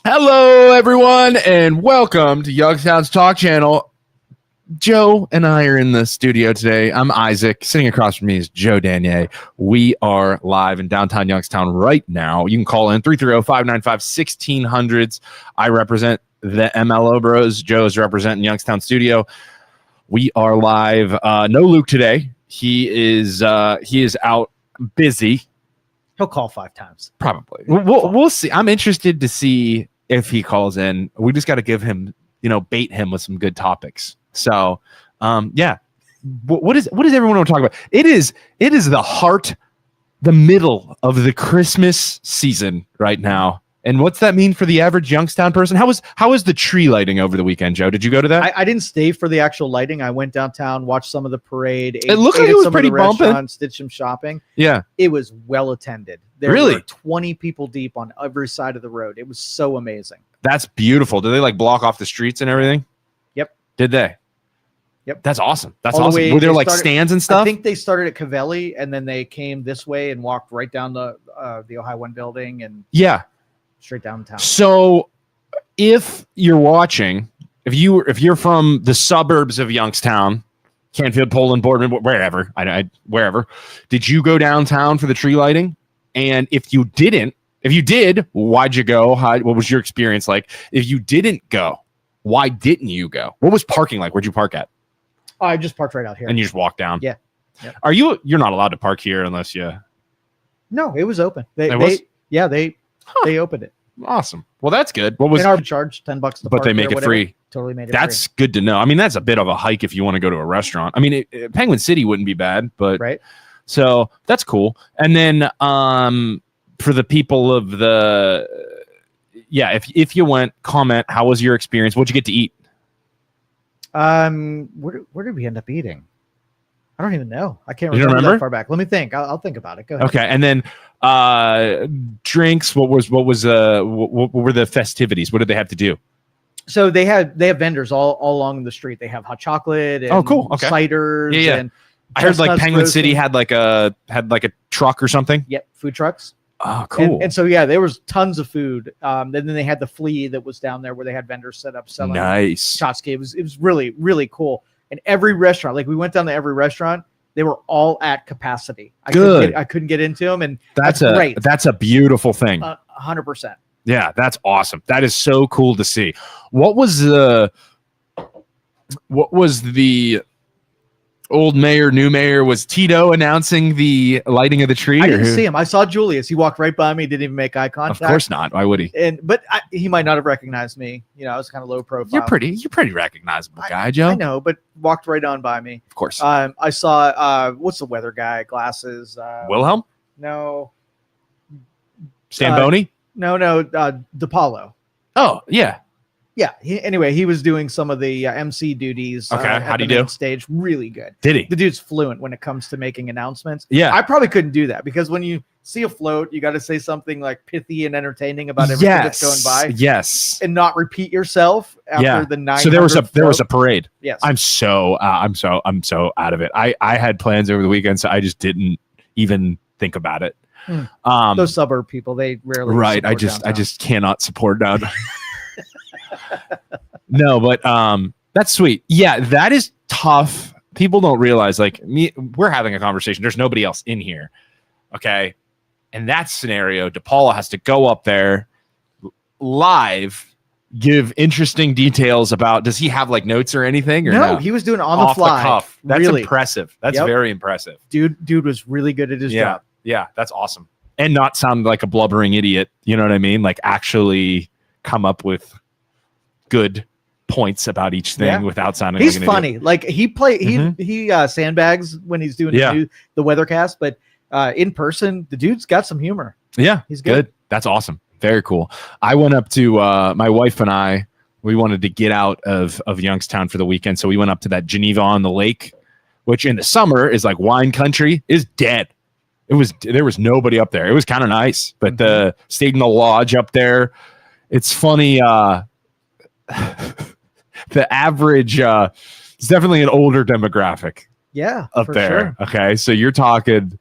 Hello, everyone, and welcome to Youngstown's Talk Channel. Joe and I are in the studio today. I'm Isaac. Sitting across from me is Joe Danier. We are live in downtown Youngstown right now. You can call in 330-595-1600s. I represent the MLO Bros. Joe is representing Youngstown Studio. We are live. No Luke today. He is out busy. He'll call 5 times. Probably. We'll see. I'm interested to see if he calls in. We just got to give him, bait him with some good topics. So, yeah. What does everyone want to talk about? It is the heart, the middle of the Christmas season right now. And what's that mean for the average Youngstown person? How was the tree lighting over the weekend, Joe? Did you go to that? I didn't stay for the actual lighting. I went downtown, watched some of the parade. It looked like it was pretty bumping. Did some shopping. Yeah. It was well attended. There really? were 20 people deep on every side of the road. It was so amazing. That's beautiful. Did they block off the streets and everything? Yep. Did they? Yep. That's awesome. That's awesome. Were there stands and stuff? I think they started at Cavelli and then they came this way and walked right down the Ohio One building and straight downtown. So if you're watching, if you're from the suburbs of Youngstown, Canfield, Poland, Boardman, wherever, wherever, did you go downtown for the tree lighting? And if you did, why'd you go? What was your experience like? If you didn't go, why didn't you go? What was parking like? Where'd you park at? I just parked right out here. And you just walked down? Yeah. You're not allowed to park here unless you... No, it was open. They opened it. Awesome. Well, that's good. What was our charge? $10 to park, but they make it free. Totally made it That's free. Good to know. I mean, that's a bit of a hike if you want to go to a restaurant. I mean, Penguin City wouldn't be bad, but right. So that's cool. And then for the people of the if you went, comment, how was your experience? What'd you get to eat? Where did we end up eting? I don't even know. I can't remember that far back. Let me think. I'll think about it. Go ahead. Okay, and then drinks. What were the festivities? What did they have to do? So they have vendors all along the street. They have hot chocolate and ciders. Yeah. And I heard Penguin City had like a truck or something. Yep, food trucks. Oh, cool. And so there was tons of food. And then they had the flea that was down there where they had vendors set up selling tchotchke. It was really, really cool. And every restaurant, we went down to every restaurant, they were all at capacity. I couldn't get into them, and that's great. That's a beautiful thing. 100%. Yeah, that's awesome. That is so cool to see. What was the old mayor, new mayor? Was Tito announcing the lighting of the tree? I didn't see him. I saw Julius. He walked right by me, didn't even make eye contact. Of course not. Why would he? But he might not have recognized me. I was kind of low profile. You're pretty recognizable guy, Joe. I know, but walked right on by me. Of course. I saw what's the weather guy? Glasses. Wilhelm? No. Stamboni? No. DePaulo. Oh, yeah. Yeah. He was doing some of the MC duties. Okay. How'd he do? Stage really good. Did he? The dude's fluent when it comes to making announcements. Yeah. I probably couldn't do that because when you see a float, you got to say something pithy and entertaining about everything that's going by. Yes. And not repeat yourself after the 900. So there was a parade. Yes. I'm so out of it. I had plans over the weekend, so I just didn't even think about it. Those suburb people, they rarely. Right. I just cannot support down. No, but that's sweet. Yeah, that is tough. People don't realize we're having a conversation. There's nobody else in here. Okay. In that scenario, DePaula has to go up there live, give interesting details about, does he have notes or anything? Or no, he was doing it on the fly. The cuff. That's really impressive. That's very impressive. Dude was really good at his job. Yeah, that's awesome. And not sound like a blubbering idiot. You know what I mean? Actually come up with good points about each thing without sounding he's like an funny idiot. He sandbags when he's doing the weathercast, but in person the dude's got some humor. He's good. That's awesome. Very cool. I went up to my wife and I, we wanted to get out of Youngstown for the weekend, so we went up to that Geneva on the Lake, which in the summer is wine country, is dead. There was nobody up there. It was kind of nice, but stayed in the lodge up there. It's funny. The average, it's definitely an older demographic. Yeah, up there. Sure. Okay, so you're talking,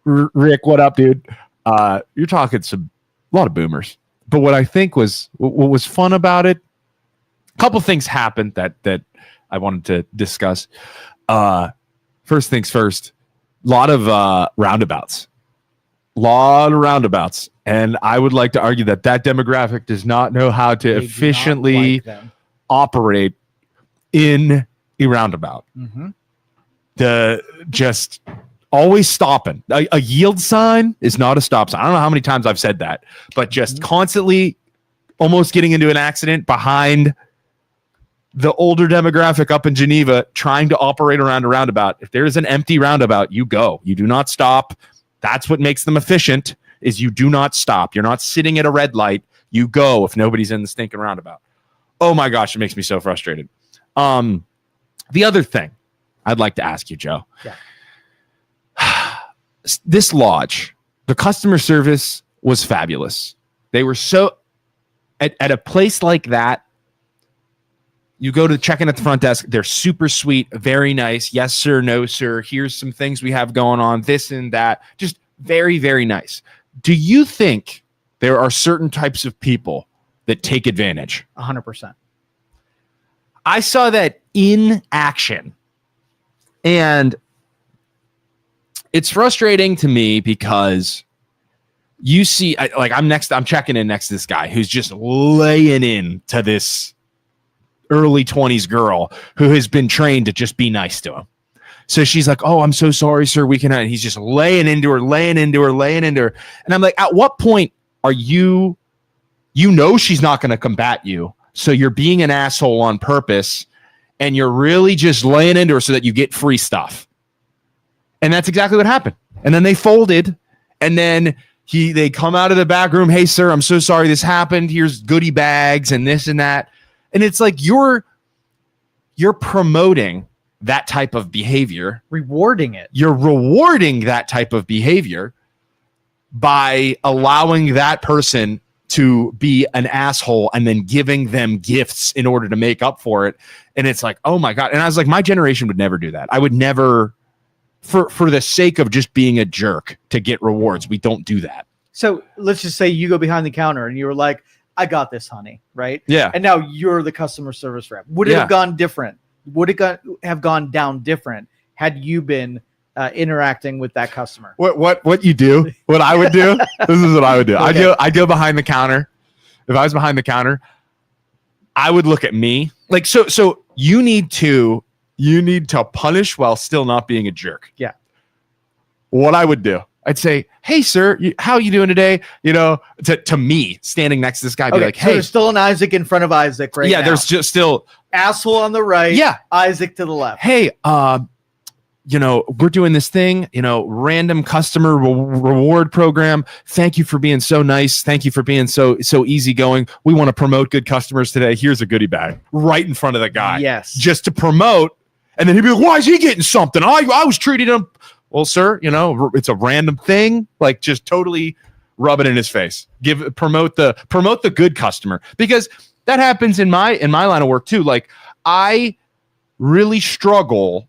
Rick. What up, dude? You're talking a lot of boomers. But what I think was what was fun about it, a couple things happened that I wanted to discuss. First things first, a lot of roundabouts. And I would like to argue that demographic does not know how to efficiently operate in a roundabout. The just always stopping. A yield sign is not a stop sign. I don't know how many times I've said that, but just constantly almost getting into an accident behind the older demographic up in Geneva trying to operate around a roundabout. If there's an empty roundabout, you go. You do not stop. That's what makes them efficient, is you do not stop. You're not sitting at a red light. You go if nobody's in the stinking roundabout. Oh my gosh, it makes me so frustrated. The other thing I'd like to ask you, Joe. Yeah. This lodge, the customer service was fabulous. They were so at a place like that. You go to check in at the front desk. They're super sweet, very nice. Yes, sir. No, sir. Here's some things we have going on, this and that. Just very, very nice. Do you think there are certain types of people that take advantage? 100%. I saw that in action. And it's frustrating to me because you see, I'm checking in next to this guy who's just laying in to this early 20s girl who has been trained to just be nice to him. So she's like, "Oh, I'm so sorry, sir. We cannot." And he's just laying into her. And I'm like, at what point are you know she's not going to combat you. So you're being an asshole on purpose and you're really just laying into her so that you get free stuff. And that's exactly what happened. And then they folded and then they come out of the back room. "Hey, sir, I'm so sorry this happened. Here's goodie bags and this and that." And it's like you're promoting that type of behavior. Rewarding it. You're rewarding that type of behavior by allowing that person to be an asshole and then giving them gifts in order to make up for it. And it's like, oh my God. And I was like, my generation would never do that. I would never, for the sake of just being a jerk to get rewards, we don't do that. So let's just say you go behind the counter and you were like, "I got this, honey," right? Yeah. And now you're the customer service rep. Would it have gone different? Would it have gone down different had you been interacting with that customer? What you do? What I would do? This is what I would do. Okay. I'd go behind the counter. If I was behind the counter, I would look at me like so. You need to punish while still not being a jerk. Yeah. What I would do, I'd say, "Hey, sir, how are you doing today?" To me, standing next to this guy, be like, "Hey." So there's still an Isaac in front of Isaac right now. Yeah, there's just still asshole on the right. Yeah. Isaac to the left. "Hey, we're doing this thing, random customer reward program. Thank you for being so nice. Thank you for being so easygoing. We want to promote good customers today. Here's a goodie bag," right in front of the guy. Yes. Just to promote. And then he'd be like, "Why is he getting something? I was treating him." Well, sir, it's a random thing. Like, just totally rub it in his face. Promote the good customer, because that happens in my line of work too. Like, I really struggle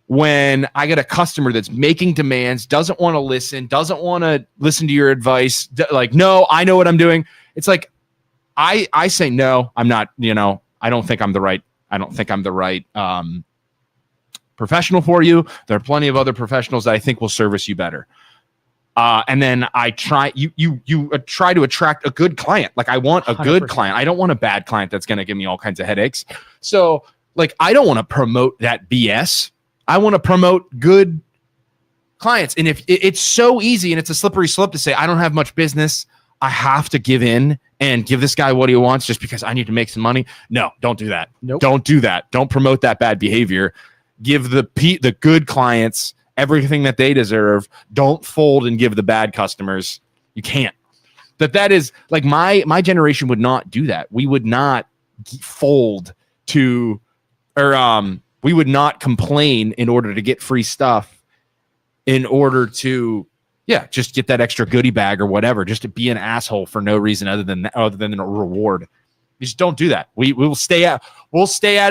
when I get a customer that's making demands, doesn't want to listen to your advice. Like, "No, I know what I'm doing." It's like, I say, "No, I'm not, I don't think I'm the right professional for you. There are plenty of other professionals that I think will service you better." And then I try to attract a good client. Like, I want a good 100%. Client. I don't want a bad client that's going to give me all kinds of headaches. So, like, I don't want to promote that BS. I want to promote good clients. And if it's so easy and it's a slippery slope to say, "I don't have much business, I have to give in and give this guy what he wants just because I need to make some money." No, don't do that. Nope. Don't do that. Don't promote that bad behavior. Give the good clients everything that they deserve. Don't fold and give the bad customers. You can't. That is like my generation would not do that. We would not fold to, or we would not complain in order to get free stuff, in order to just get that extra goodie bag or whatever, just to be an asshole for no reason other than a reward. You just don't do that. We'll stay out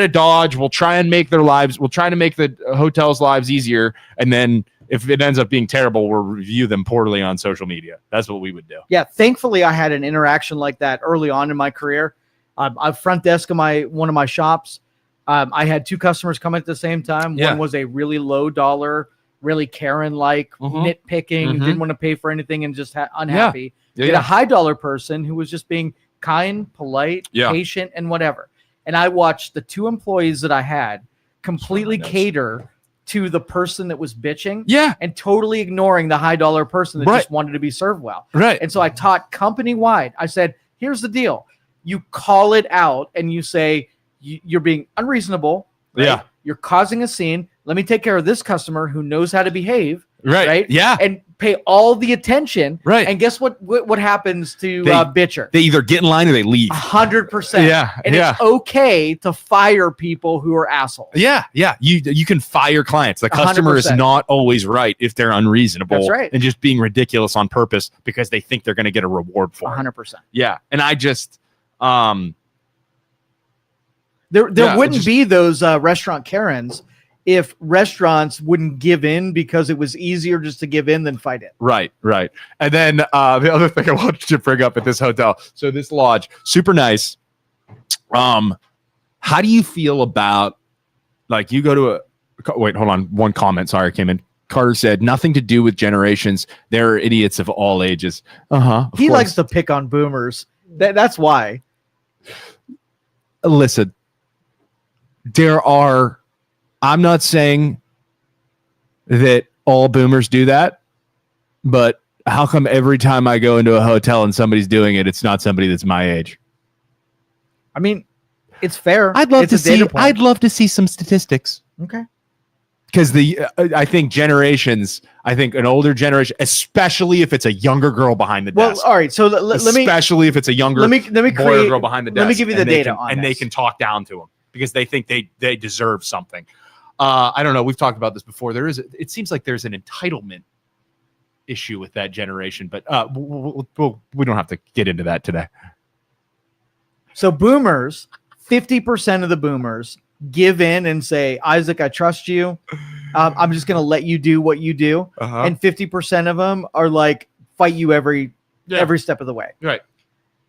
of Dodge. We'll try and make the hotels' lives easier, and then if it ends up being terrible, we'll review them poorly on social media. That's what we would do. Yeah, thankfully I had an interaction like that early on in my career. I'm front desk of one of my shops. I had 2 customers come at the same time. Yeah. One was a really low dollar, really Karen-like, nitpicking, didn't want to pay for anything and just unhappy. Yeah. You had a high dollar person who was just being kind, polite, patient, and whatever. And I watched the 2 employees that I had completely cater to the person that was bitching and totally ignoring the high dollar person that just wanted to be served well. Right. And so I taught company wide. I said, here's the deal. You call it out and you say, you're being unreasonable. Right? Yeah. You're causing a scene. Let me take care of this customer who knows how to behave. Right. Yeah. And pay all the attention. Right. And guess what happens to bitcher? They either get in line or they leave. 100%. Yeah. And it's okay to fire people who are assholes. Yeah. Yeah. You can fire clients. The customer 100%. is not always right if they're unreasonable. That's right. And just being ridiculous on purpose because they think they're going to get a reward for it. 100%. Yeah. And I just there wouldn't be those restaurant Karens if restaurants wouldn't give in because it was easier just to give in than fight it. Right. And then the other thing I wanted to bring up at this hotel. So this lodge, super nice. How do you feel about, like, you go to wait, hold on. One comment. Sorry, came in. Carter said, nothing to do with generations. There are idiots of all ages. He likes to pick on boomers. That's why. Listen, I'm not saying that all boomers do that, but how come every time I go into a hotel and somebody's doing it, it's not somebody that's my age? I mean, it's fair. I'd love to see some statistics. Okay. Because I think an older generation, especially if it's a younger girl behind the desk. Well, all right. So especially if it's a younger boy or girl behind the desk. Let me give you the data on and they can talk down to them because they think they deserve something. I don't know. We've talked about this before. It seems like there's an entitlement issue with that generation, but we don't have to get into that today. So boomers, 50% of the boomers give in and say, Isaac, I trust you. I'm just going to let you do what you do. And 50% of them are like, fight you every step of the way. Right.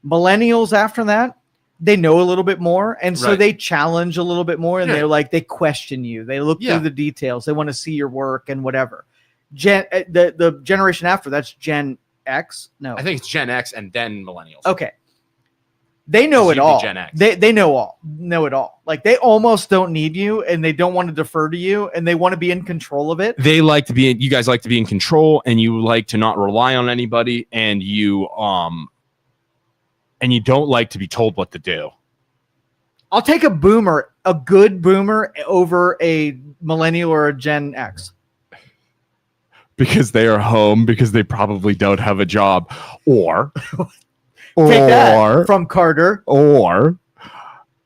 Millennials after that, they know a little bit more. And so they challenge a little bit more and they're like, they question you. They look through the details. They want to see your work and whatever. The generation after that's Gen X. No, I think it's Gen X and then millennials. Okay. They know it all. Gen X. They know it all. Like they almost don't need you and they don't want to defer to you and they want to be in control of it. You guys like to be in control and you like to not rely on anybody and you don't like to be told what to do. I'll take a good boomer over a millennial or a Gen X. Because they are home because they probably don't have a job or take that from Carter. Or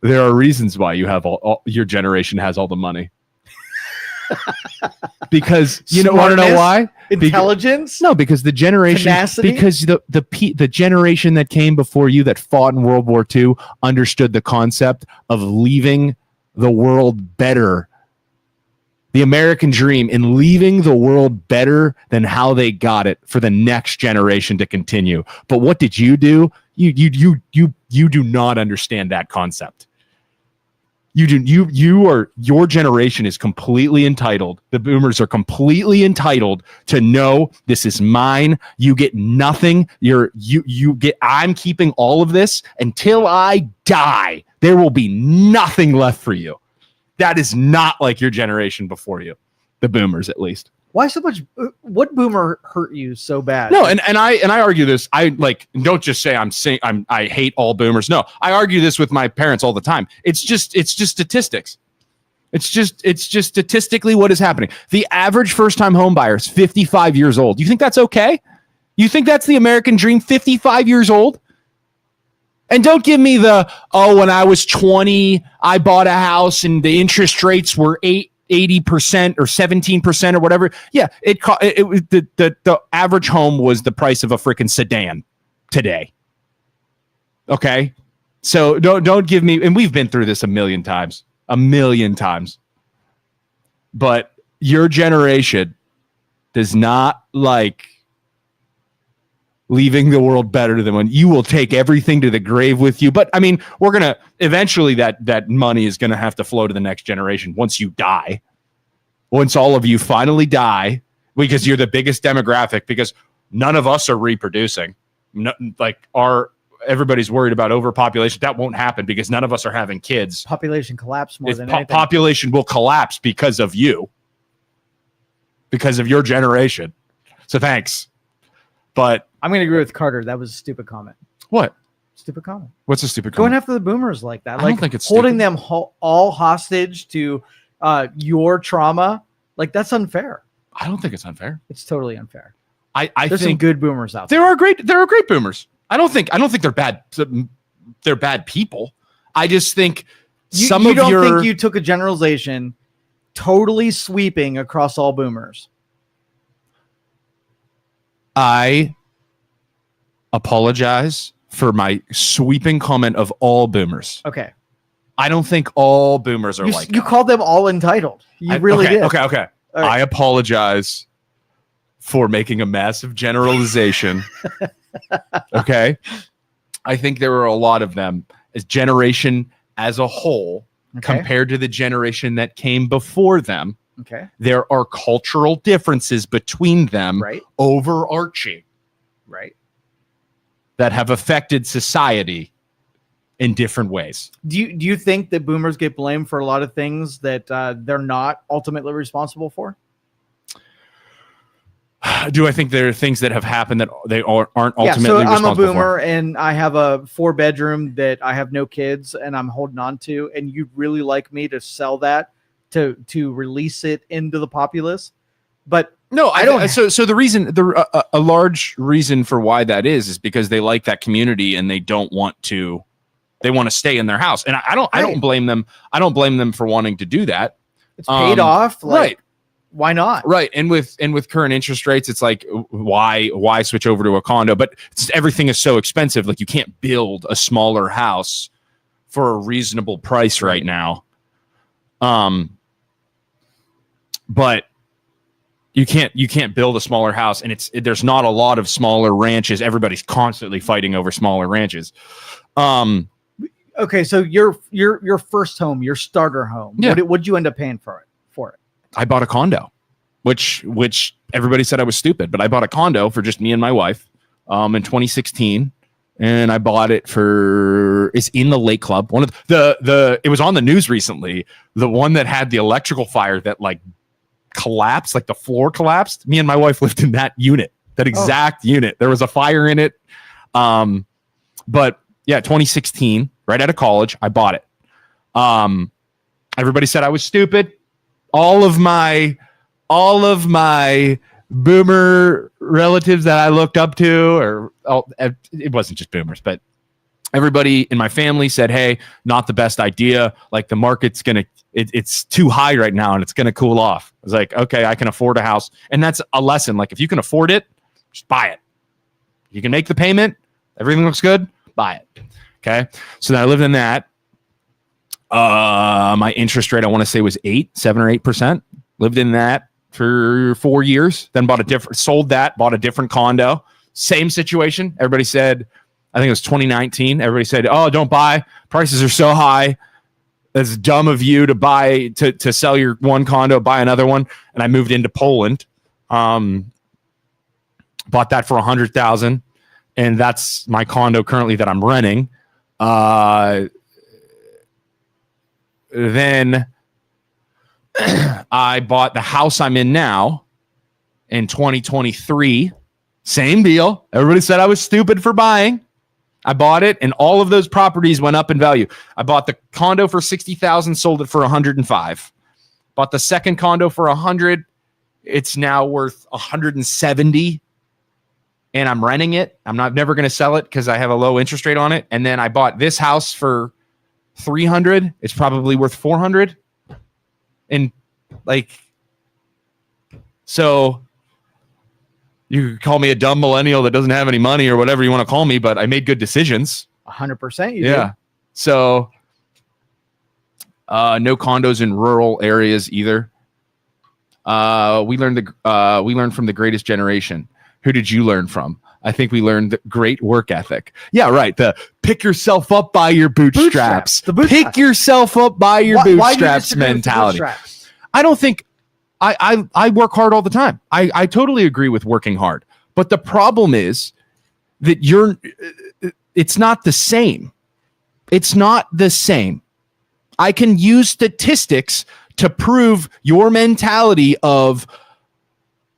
there are reasons why you have all your generation has all the money. Because want to know why? Intelligence? Because the generation tenacity? Because the generation that came before you that fought in World War II understood the concept of leaving the world better. The American dream in leaving the world better than how they got it for the next generation to continue. But what did you do? You do not understand that concept. Your generation is completely entitled. The boomers are completely entitled to know this is mine. You get nothing. I'm keeping all of this until I die. There will be nothing left for you. That is not like your generation before you, the boomers at least. Why so much? What boomer hurt you so bad? No, and I argue this. I don't just say I hate all boomers. No, I argue this with my parents all the time. It's just statistics. It's just statistically what is happening. The average first-time home buyer is 55 years old. You think that's okay? You think that's the American dream? 55 years old? And don't give me when I was 20, I bought a house and the interest rates were 80% or 17% or whatever. Yeah, the average home was the price of a freaking sedan today. Okay? So don't give me, and we've been through this a million times. But your generation does not like leaving the world better than when you will take everything to the grave with you. But I mean, we're going to eventually that money is going to have to flow to the next generation once you die. Once all of you finally die, because you're the biggest demographic, because none of us are reproducing. No, everybody's worried about overpopulation. That won't happen because none of us are having kids. Population collapse more than anything. Population will collapse because of you, because of your generation. So thanks. But I'm going to agree with Carter. That was a stupid comment. What? Stupid comment. What's a stupid comment? Going after the boomers like that. I don't think it's holding stupid. them all hostage to your trauma. Like, that's unfair. I don't think it's unfair. It's totally unfair. I There's think some good boomers out there. There are great boomers. I don't think they're bad. They're bad people. I just think you don't think you took a generalization totally sweeping across all boomers. I apologize for my sweeping comment of all boomers. Okay. I don't think all boomers are like you called them all entitled. You did. Okay. Right. I apologize for making a massive generalization. Okay. I think there were a lot of them as generation as a whole compared to the generation that came before them. Okay. There are cultural differences between them, overarching, that have affected society in different ways. Do you think that boomers get blamed for a lot of things that they're not ultimately responsible for? Do I think there are things that have happened that they aren't ultimately responsible for? I'm a boomer and I have a 4-bedroom that I have no kids and I'm holding on to, and you'd really like me to sell that to release it into the populace? But no, I don't. So the reason, a large reason for why that is because they like that community and they don't want to. They want to stay in their house, and I don't blame them. I don't blame them for wanting to do that. It's paid off, right? Why not? Right, and with current interest rates, it's like why switch over to a condo? But everything is so expensive. Like you can't build a smaller house for a reasonable price right now. But you can't build a smaller house, and there's not a lot of smaller ranches. Everybody's constantly fighting over smaller ranches. Okay, so your first home, your starter home, what'd you end up paying for it? I bought a condo, which everybody said I was stupid, but I bought a condo for just me and my wife in 2016, and I bought it it's in the Lake Club. One of it was on the news recently, the one that had the electrical fire that like collapsed, like the floor collapsed. Me and my wife lived in that unit, that exact unit. There was a fire in it. But yeah, 2016, right out of college, I bought it. Everybody said I was stupid. All of my boomer relatives that I looked up to, it wasn't just boomers, but everybody in my family said, hey, not the best idea. Like the market's it's too high right now and it's going to cool off. I was like, okay, I can afford a house. And that's a lesson. Like if you can afford it, just buy it. You can make the payment. Everything looks good. Buy it. Okay. So then I lived in that. My interest rate, I want to say, was 7 or 8%. Lived in that for 4 years. Then sold that, bought a different condo. Same situation. Everybody said, I think it was 2019. Everybody said, oh, don't buy. Prices are so high. That's dumb of you to buy, to sell your one condo, buy another one. And I moved into Poland. Bought that for $100,000. And that's my condo currently that I'm renting. Then I bought the house I'm in now in 2023. Same deal. Everybody said I was stupid for buying. I bought it, and all of those properties went up in value. I bought the condo for $60,000, sold it for $105,000. Bought the second condo for $100,000. It's now worth $170,000, and I'm renting it. I'm never going to sell it because I have a low interest rate on it. And then I bought this house for $300,000. It's probably worth $400,000. And so you could call me a dumb millennial that doesn't have any money or whatever you want to call me, but I made good decisions. 100% you did. So no condos in rural areas either. We learned from the greatest generation. Who did you learn from? I think we learned great work ethic. Yeah, right. The pick yourself up by your bootstraps. Pick yourself up by your bootstraps mentality. I don't think I work hard all the time. I totally agree with working hard. But the problem is that it's not the same. It's not the same. I can use statistics to prove your mentality of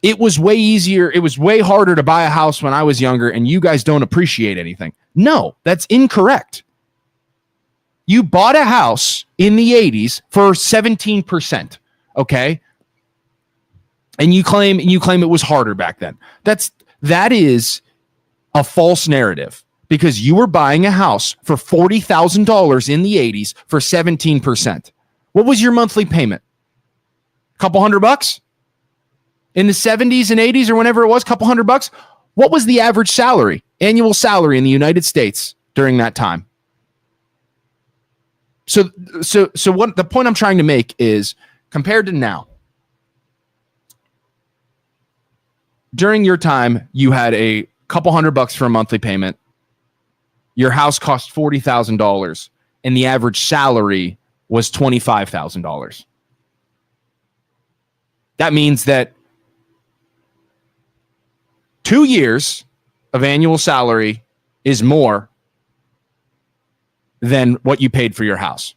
it was way easier, it was way harder to buy a house when I was younger, and you guys don't appreciate anything. No, that's incorrect. You bought a house in the 80s for 17%, okay? And you claim it was harder back then. That is a false narrative, because you were buying a house for $40,000 in the 80s for 17%. What was your monthly payment? A couple $100? In the 70s and 80s or whenever it was, couple $100? What was the average salary, annual salary in the United States during that time? So what the point I'm trying to make is, compared to now, during your time, you had a couple $100 for a monthly payment. Your house cost $40,000 and the average salary was $25,000. That means that 2 years of annual salary is more than what you paid for your house.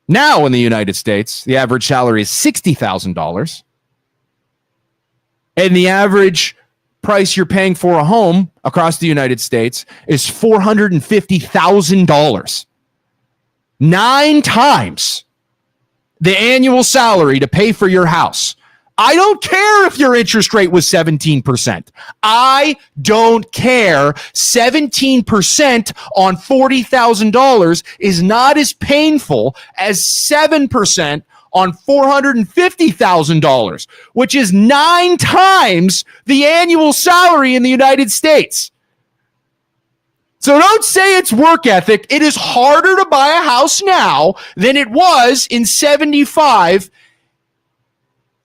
Now in the United States, the average salary is $60,000. And the average price you're paying for a home across the United States is $450,000. 9 times the annual salary to pay for your house. I don't care if your interest rate was 17%. I don't care. 17% on $40,000 is not as painful as 7% on $450,000, which is 9 times the annual salary in the United States. So don't say it's work ethic. It is harder to buy a house now than it was in 75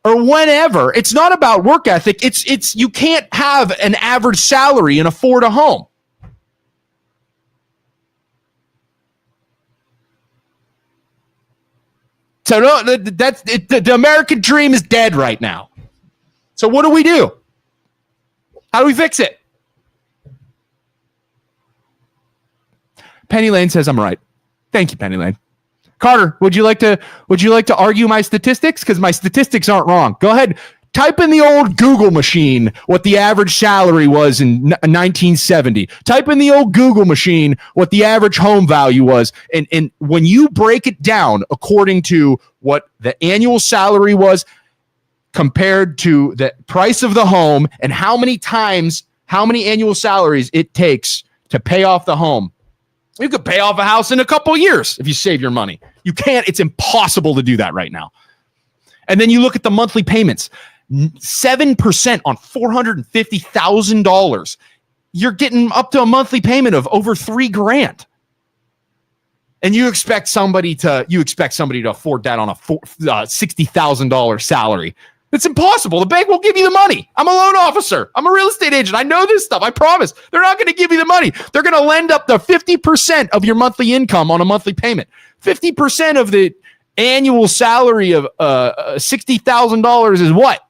or whenever. It's not about work ethic. It's you can't have an average salary and afford a home. So no, that's it, the American dream is dead right now. So what do? How do we fix it? Penny Lane says I'm right. Thank you, Penny Lane. Carter, would you like to argue my statistics? Because my statistics aren't wrong. Go ahead. Type in the old Google machine what the average salary was in 1970. Type in the old Google machine what the average home value was. And when you break it down according to what the annual salary was compared to the price of the home and how many annual salaries it takes to pay off the home, you could pay off a house in a couple of years if you save your money. You can't. It's impossible to do that right now. And then you look at the monthly payments. 7% on $450,000. You're getting up to a monthly payment of over $3,000. And you expect somebody to afford that on a $60,000 salary. It's impossible. The bank won't give you the money. I'm a loan officer. I'm a real estate agent. I know this stuff. I promise. They're not going to give you the money. They're going to lend up to 50% of your monthly income on a monthly payment. 50% of the annual salary of $60,000 is what?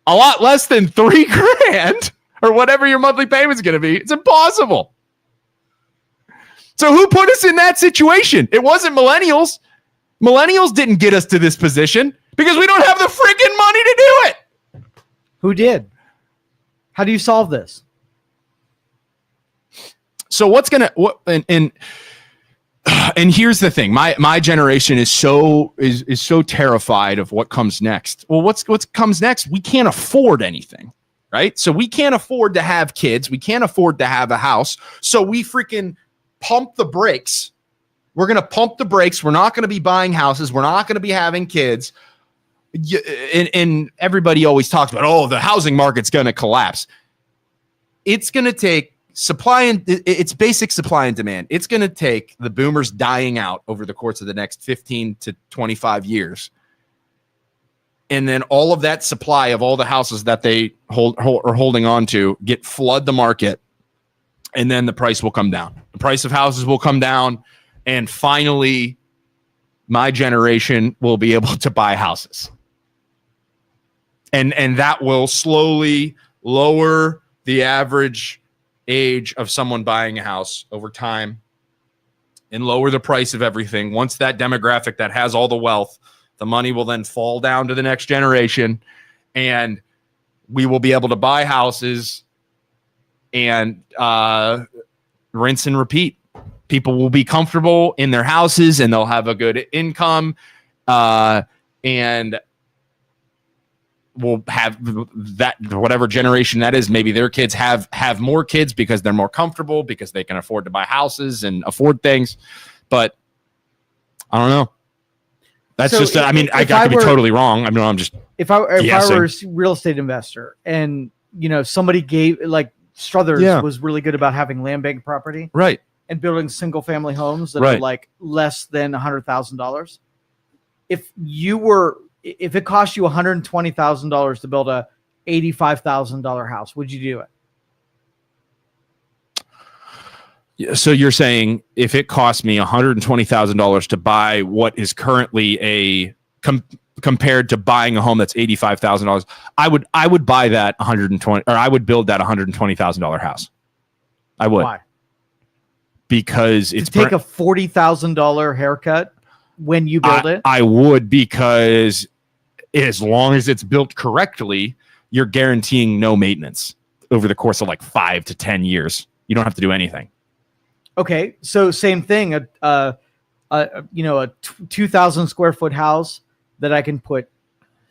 A lot less than $3,000 or whatever your monthly payment is going to be. It's impossible. So who put us in that situation? It wasn't millennials. Millennials didn't get us to this position because we don't have the freaking money to do it. Who did? How do you solve this? So and here's the thing. My generation is so terrified of what comes next. Well, what comes next? We can't afford anything, right? So we can't afford to have kids. We can't afford to have a house. So we freaking pump the brakes. We're going to pump the brakes. We're not going to be buying houses. We're not going to be having kids. And everybody always talks about, the housing market's going to collapse. It's going to take it's basic supply and demand. It's going to take the boomers dying out over the course of the next 15 to 25 years and then all of that supply of all the houses that they are holding on to flood the market, and then the price will come down. The price of houses will come down, and finally my generation will be able to buy houses. And that will slowly lower the average age of someone buying a house over time and lower the price of everything. Once that demographic that has all the wealth, the money will then fall down to the next generation, and we will be able to buy houses and rinse and repeat. People will be comfortable in their houses, and they'll have a good income, and will have that, whatever generation that is. Maybe their kids have more kids because they're more comfortable, because they can afford to buy houses and afford things. But I don't know. That's just, I mean, I could be totally wrong. I mean, I'm just, if I were a real estate investor, and, you know, somebody gave, like Struthers was really good about having land bank property. Right. And building single family homes that are like less than $100,000. If it cost you $120,000 to build a $85,000 house, would you do it? So you're saying if it cost me $120,000 to buy what is currently compared to buying a home that's $85,000, I would buy that I would build that $120,000 house. I would. Why? Because it's take a $40,000 haircut when you build it. I would, because as long as it's built correctly, you're guaranteeing no maintenance over the course of like 5 to 10 years. You don't have to do anything. Okay, so same thing. A 2,000 square foot house that I can put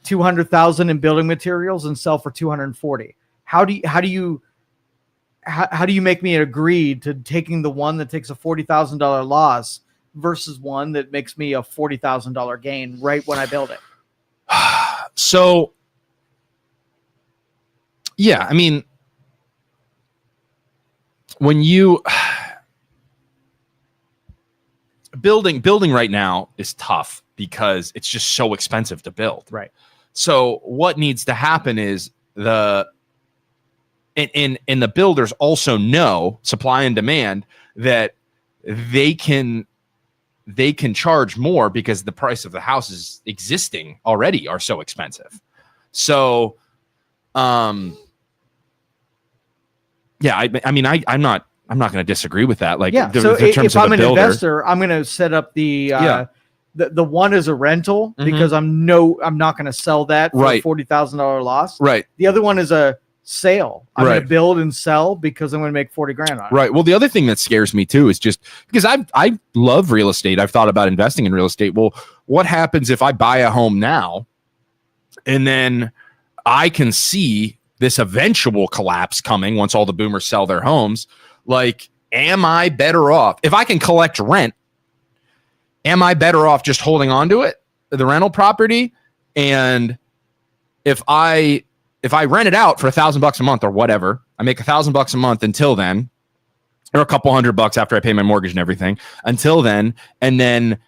200,000 in building materials and sell for 240. How do you make me agree to taking the one that takes a $40,000 loss versus one that makes me a $40,000 gain right when I build it? So, yeah, I mean, when you building right now is tough because it's just so expensive to build. Right. So what needs to happen is the builders also know, supply and demand, that they can charge more because the price of the houses existing already are so expensive. So, I'm not going to disagree with that. Like, so if I'm an investor, I'm going to set up the one as a rental because I'm not going to sell that for a $40,000 loss. Right. The other one is a sale. I'm going to build and sell because I'm going to make $40,000 on it. Right. Well, the other thing that scares me too is just because I love real estate. I've thought about investing in real estate. Well, what happens if I buy a home now and then I can see this eventual collapse coming once all the boomers sell their homes? Like, am I better off if I can collect rent? Am I better off just holding on to it, the rental property? And if I rent it out for $1,000 a month or whatever, I make $1,000 a month until then, or a couple $100 after I pay my mortgage and everything until then, and then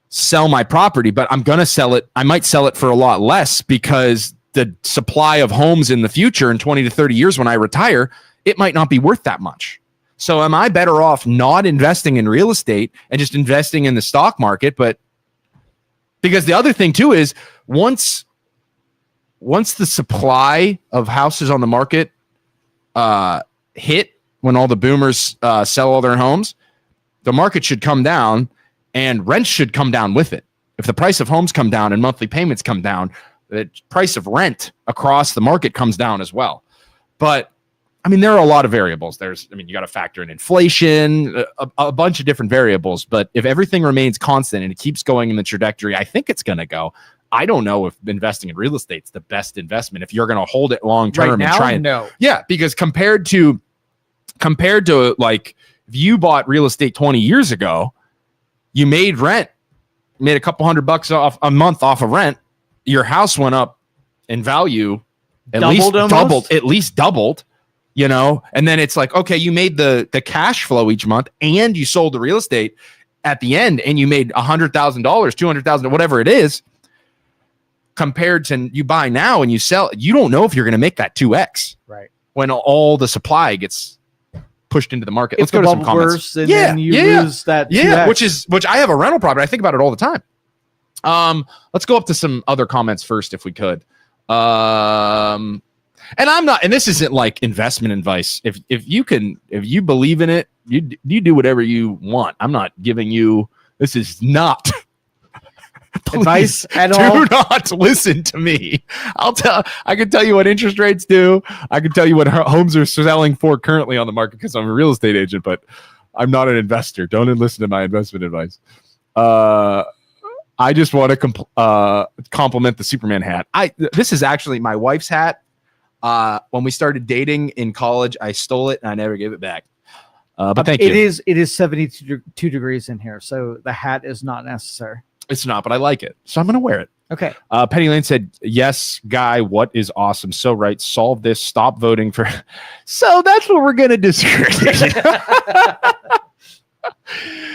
sell my property. But I'm going to sell it. I might sell it for a lot less because the supply of homes in the future in 20 to 30 years when I retire, it might not be worth that much. So am I better off not investing in real estate and just investing in the stock market? But because the other thing too is once the supply of houses on the market hit, when all the boomers sell all their homes, the market should come down and rents should come down with it. If the price of homes come down and monthly payments come down, the price of rent across the market comes down as well. But I mean, there are a lot of variables. You got to factor in inflation, a bunch of different variables. But if everything remains constant and it keeps going in the trajectory I think it's going to go, I don't know if investing in real estate is the best investment if you're going to hold it long term right now, and try and no. Yeah, because compared to like if you bought real estate 20 years ago, you made a couple $100 off a month off of rent. Your house went up in value at least doubled. You know, and then it's like, okay, you made the cash flow each month and you sold the real estate at the end and you made $100,000, $200,000, whatever it is. compared to you buy now and you sell, you don't know if you're going to make that 2x. Right. When all the supply gets pushed into the market. Let's go to some comments. Then you lose that 2x. which I have a rental property. I think about it all the time. Let's go up to some other comments first, if we could. And I'm not, and this isn't like investment advice. If you believe in it, you do whatever you want. I'm not giving you, this is not advice at all. Do not listen to me. I can tell you what interest rates do. I can tell you what homes are selling for currently on the market because I'm a real estate agent, but I'm not an investor. Don't listen to my investment advice. I just want to compliment the Superman hat. This is actually my wife's hat. When we started dating in college, I stole it and I never gave it back. But thank you. It is 72 degrees in here, so the hat is not necessary. It's not, but I like it, so I'm gonna wear it. Okay. Penny Lane said, "Yes, Guy, what is awesome? So right. Solve this. Stop voting for." So that's what we're gonna disagree.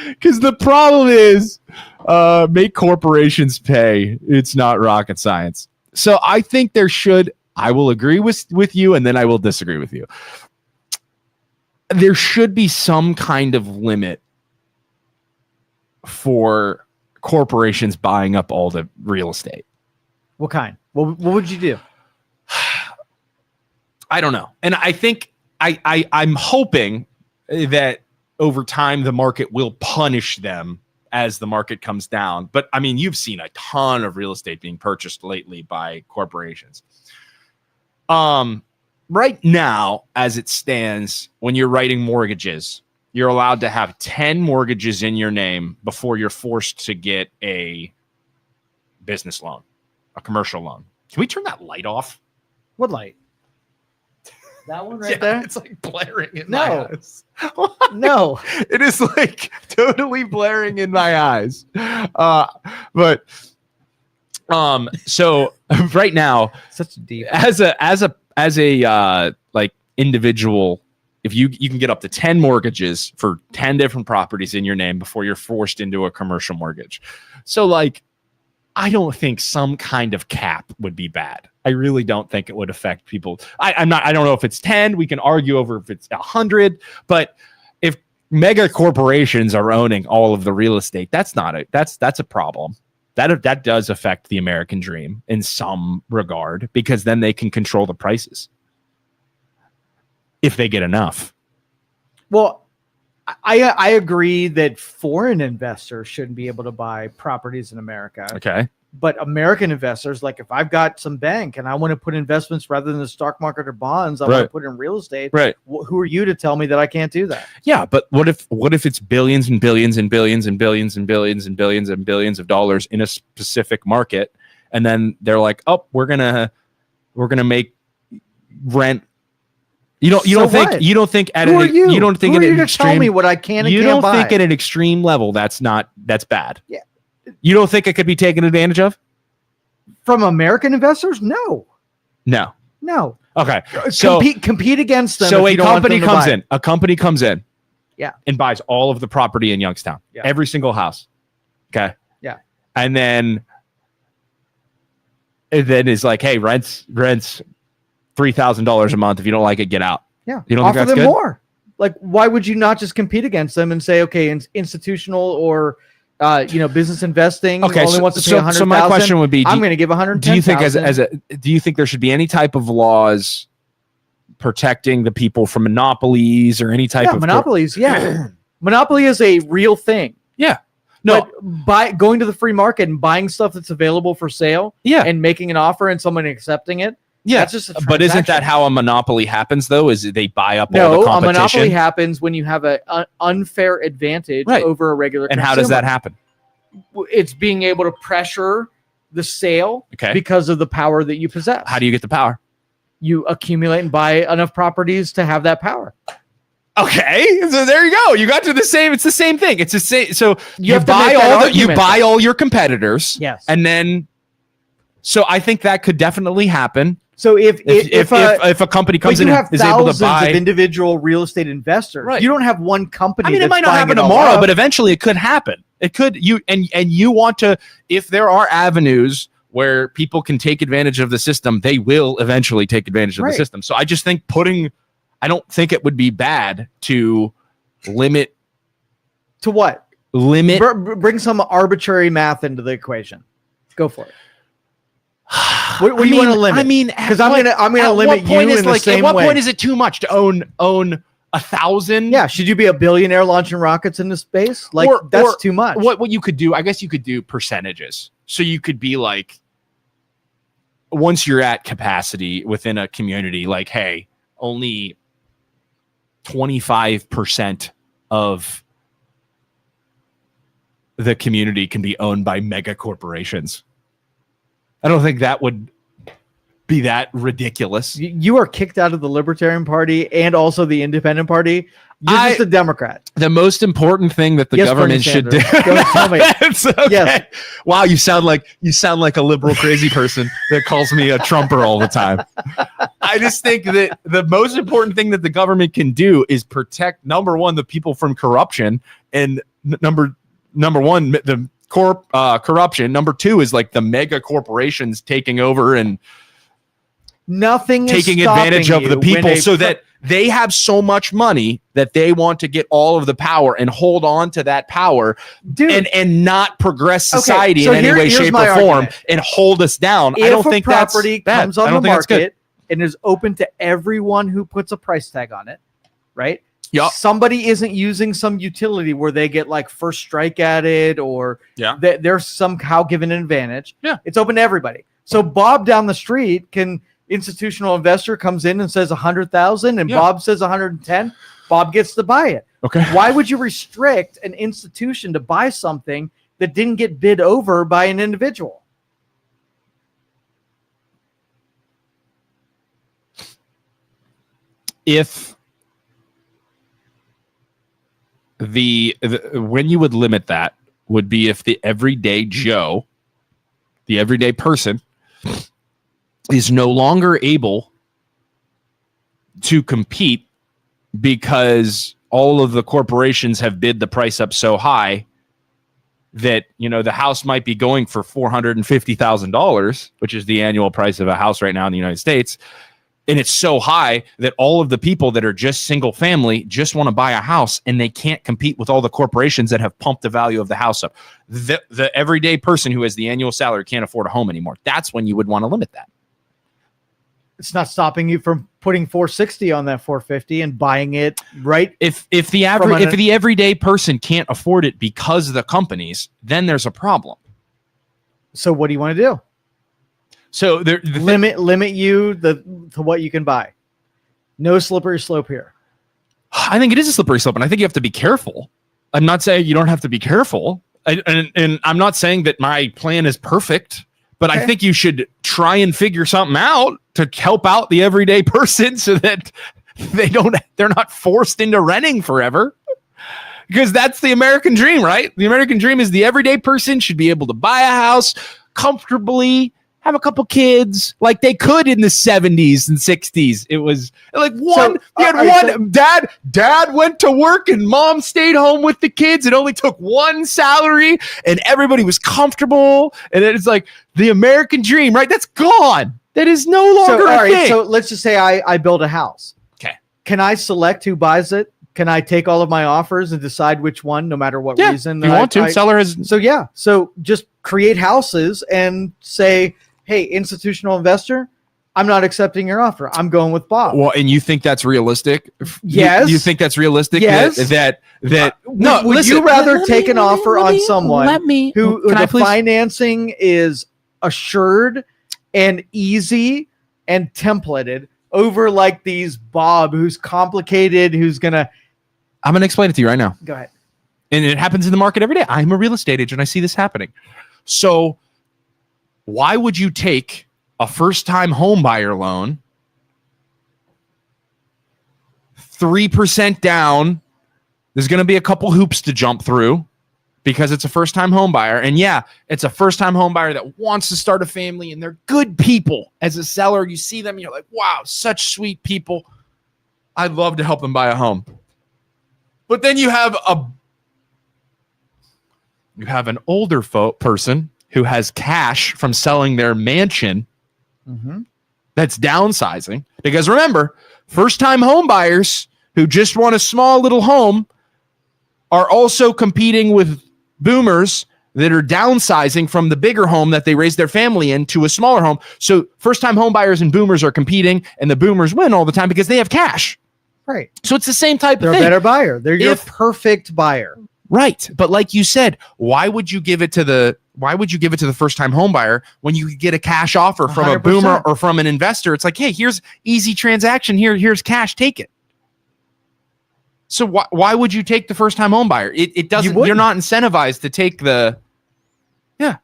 Because the problem is, make corporations pay. It's not rocket science. So I think there should. I will agree with you, and then I will disagree with you. There should be some kind of limit for corporations buying up all the real estate. What kind? What would you do? I don't know. And I think I'm hoping that over time the market will punish them as the market comes down. But I mean, you've seen a ton of real estate being purchased lately by corporations. Right now, as it stands, when you're writing mortgages, you're allowed to have 10 mortgages in your name before you're forced to get a business loan, a commercial loan. Can we turn that light off? What light? That one right there? It's like blaring in my eyes. No. It is like totally blaring in my eyes. So right now, such deep as a like individual, if you can get up to 10 mortgages for 10 different properties in your name before you're forced into a commercial mortgage. So like, I don't think some kind of cap would be bad. I really don't think it would affect people. I don't know if it's 10. We can argue over if it's 100, but if mega corporations are owning all of the real estate, that's a problem. That does affect the American dream in some regard, because then they can control the prices if they get enough. Well, I agree that foreign investors shouldn't be able to buy properties in America. Okay. But American investors, like if I've got some bank and I want to put investments rather than the stock market or bonds, I want to put in real estate. Right. Who are you to tell me that I can't do that? Yeah, but what if it's billions and billions and billions and billions and billions and billions and billions of dollars in a specific market, and then they're like, oh, we're gonna make rent. You don't think at an extreme, tell me what I can and can't buy. Think at an extreme level that's bad. Yeah. You don't think it could be taken advantage of from American investors? No. Okay. So compete against them. So a company comes in. Yeah. And buys all of the property in Youngstown. Yeah. Every single house. Okay. Yeah. And then it's like, hey, rent's $3,000 a month. If you don't like it, get out. Yeah. You don't offer think that's them good? More. Like, why would you not just compete against them and say, okay, institutional or business investing only wants to pay $100,000. So my question would be, I'm going to give $110,000. Do you think do you think there should be any type of laws protecting the people from monopolies or any type of monopolies? Monopoly is a real thing. Yeah. No, but by going to the free market and buying stuff that's available for sale, and making an offer and someone accepting it. Yeah, that's just a transaction. But isn't that how a monopoly happens, though? Is they buy up all the competition? A monopoly happens when you have an unfair advantage over a regular consumer. And how does that happen? It's being able to pressure the sale because of the power that you possess. How do you get the power? You accumulate and buy enough properties to have that power. Okay, so there you go. You got to the same. It's the same thing. It's the same. So you buy all your competitors. Yes, and then. So I think that could definitely happen. So if a company comes in and is able to buy of individual real estate investors, right. You don't have one company. I mean, it might not happen tomorrow, but eventually it could happen. It could. You want to, if there are avenues where people can take advantage of the system, they will eventually take advantage of the system. So I just think I don't think it would be bad to limit. To what? Limit. Bring some arbitrary math into the equation. Go for it. What do you want to limit? I mean, because I'm gonna limit you in the same way. At what point is it too much to own 1,000? Yeah, should you be a billionaire launching rockets into space? Like that's too much. What you could do? I guess you could do percentages. So you could be like, once you're at capacity within a community, like, hey, only 25% of the community can be owned by mega corporations. I don't think that would be that ridiculous. You are kicked out of the Libertarian Party and also the Independent Party. You're just a Democrat. The most important thing that the government should do. Tell me. It's okay. Yes. Wow, you sound like a liberal crazy person that calls me a Trumper all the time. I just think that the most important thing that the government can do is protect, number one, the people from corruption, and number one, the corruption. Number two is like the mega corporations taking over and taking advantage of the people, so that they have so much money that they want to get all of the power and hold on to that power, and not progress society in any way, shape, or form and hold us down. If I don't think that's property comes on the market and is open to everyone who puts a price tag on it, right? Yep. Somebody isn't using some utility where they get like first strike at it, or they're somehow given an advantage. Yeah, it's open to everybody. So Bob down the street institutional investor comes in and says 100,000, and Bob says 110. Bob gets to buy it. Okay. Why would you restrict an institution to buy something that didn't get bid over by an individual? If when you would limit that would be if the everyday Joe, the everyday person, is no longer able to compete because all of the corporations have bid the price up so high that, the house might be going for $450,000, which is the annual price of a house right now in the United States. And it's so high that all of the people that are just single family just want to buy a house, and they can't compete with all the corporations that have pumped the value of the house up. The everyday person who has the annual salary can't afford a home anymore. That's when you would want to limit that. It's not stopping you from putting 460 on that 450 and buying it, right? If the everyday person can't afford it because of the companies, then there's a problem. So what do you want to do? So limit you to what you can buy. No slippery slope here. I think it is a slippery slope, and I think you have to be careful. I'm not saying you don't have to be careful, and I'm not saying that my plan is perfect. But I think you should try and figure something out to help out the everyday person so that they're not forced into renting forever. Because that's the American dream, right? The American dream is the everyday person should be able to buy a house comfortably, have a couple kids like they could in the 70s and 60s. It was like dad went to work and mom stayed home with the kids. It only took one salary and everybody was comfortable. And it's like the American dream, right? That's gone. That is no longer a thing. So let's just say I build a house. Okay. Can I select who buys it? Can I take all of my offers and decide which one, no matter what reason? If you want to. Seller has. So just create houses and say, hey, institutional investor, I'm not accepting your offer. I'm going with Bob. Well, and you think that's realistic? Yes. You think that's realistic? Yes. Would you rather take an offer on someone who the financing is assured and easy and templated over like these Bob who's complicated, I'm going to explain it to you right now. Go ahead. And it happens in the market every day. I'm a real estate agent. I see this happening. So why would you take a first-time home buyer loan, 3% down? There's going to be a couple hoops to jump through because it's a first-time home buyer. And yeah, it's a first-time home buyer that wants to start a family, and they're good people. As a seller, you see them, and you're like, wow, such sweet people. I'd love to help them buy a home. But then you have an older person who has cash from selling their mansion that's downsizing. Because remember, first-time home buyers who just want a small little home are also competing with boomers that are downsizing from the bigger home that they raised their family in to a smaller home. So first-time home buyers and boomers are competing, and the boomers win all the time because they have cash. Right. So it's the same type of thing. They're a better buyer. They're your perfect buyer. Right. But like you said, why would you give it to the first-time home buyer when you could get a cash offer from 100%. A boomer or from an investor? It's like, hey, here's easy transaction. Here's cash. Take it. So why would you take the first-time home buyer? It doesn't. You're not incentivized to take the. Yeah.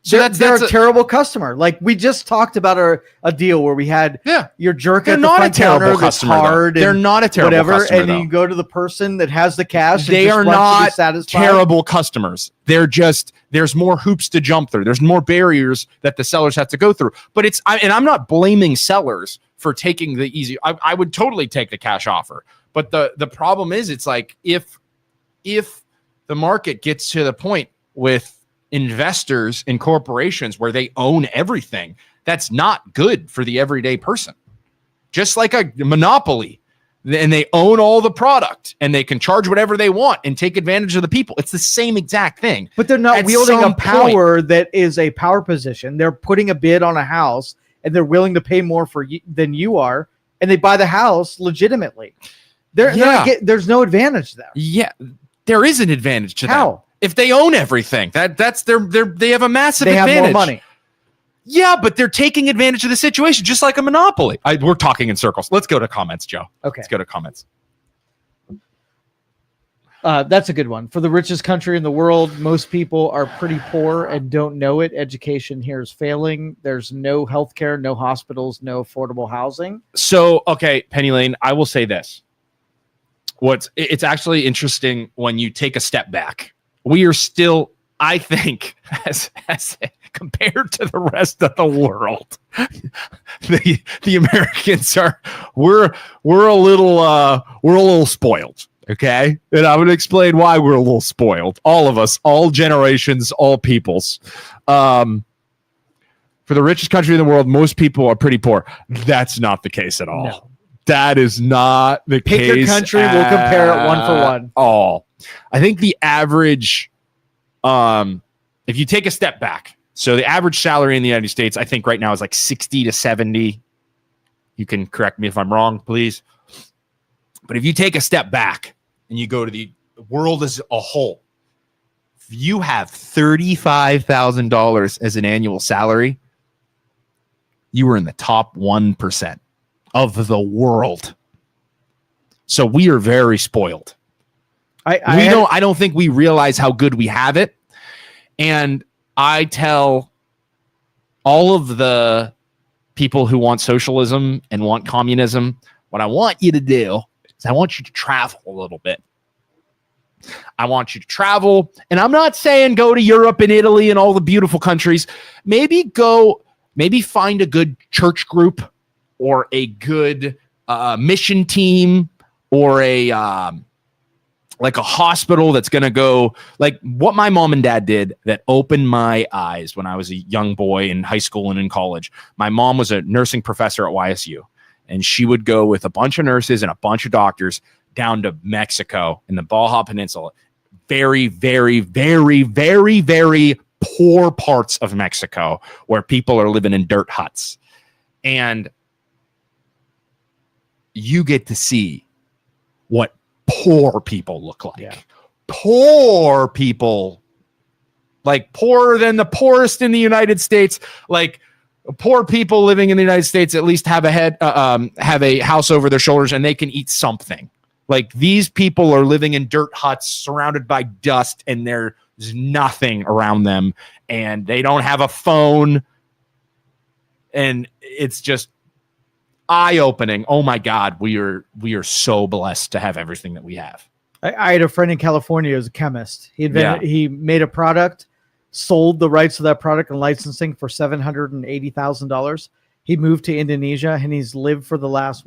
So they're a terrible customer. Like we just talked about a deal where we had your jerk at the front counter that's hard. They're not a terrible customer. And then you go to the person that has the cash. They are not terrible customers. They're just, there's more hoops to jump through. There's more barriers that the sellers have to go through. But I'm not blaming sellers for taking the easy. I would totally take the cash offer. But the problem is, it's like if the market gets to the point with investors and corporations where they own everything, that's not good for the everyday person. Just like a monopoly, and they own all the product and they can charge whatever they want and take advantage of the people. It's the same exact thing. But they're not wielding a power that is a power position. They're putting a bid on a house and they're willing to pay more than you are, and they buy the house legitimately. There's no advantage there. Yeah, there is an advantage to How? them. If they own everything, that's they have a massive advantage. They have more money. Yeah, but they're taking advantage of the situation, just like a monopoly. We're talking in circles. Let's go to comments, Joe. Okay. Let's go to comments. That's a good one. For the richest country in the world, most people are pretty poor and don't know it. Education here is failing. There's no healthcare, no hospitals, no affordable housing. So, okay, Penny Lane, I will say this. It's actually interesting when you take a step back. We are still, I think, as compared to the rest of the world, the Americans we're a little spoiled. Okay, and I'm going to explain why we're a little spoiled. All of us, all generations, all peoples. For the richest country in the world, most people are pretty poor. That's not the case at all. No. That is not the case. Pick your country. We'll compare it one for one. All. I think the average, if you take a step back, so the average salary in the United States, I think right now is like 60 to 70. You can correct me if I'm wrong, please. But if you take a step back and you go to the world as a whole, if you have $35,000 as an annual salary, you were in the top 1% of the world. So we are very spoiled. I don't think we realize how good we have it. And I tell all of the people who want socialism and want communism, what I want you to do is I want you to travel a little bit. I want you to travel. And I'm not saying go to Europe and Italy and all the beautiful countries. Maybe find a good church group or a good mission team or like a hospital that's going to go, like what my mom and dad did that opened my eyes when I was a young boy in high school and in college. My mom was a nursing professor at YSU, and she would go with a bunch of nurses and a bunch of doctors down to Mexico in the Baja Peninsula. Very, very, very, very, very poor parts of Mexico where people are living in dirt huts. And you get to see what poor people look like. Yeah. Poor people, like poorer than the poorest in the United States. Like poor people living in the United States at least have a house over their shoulders and they can eat something. Like these people are living in dirt huts surrounded by dust and there's nothing around them and they don't have a phone. And it's just eye-opening. Oh my God, we are so blessed to have everything that we have. I had a friend in California who was a chemist. He made a product, sold the rights to that product and licensing for $780,000. He moved to Indonesia and he's lived for the last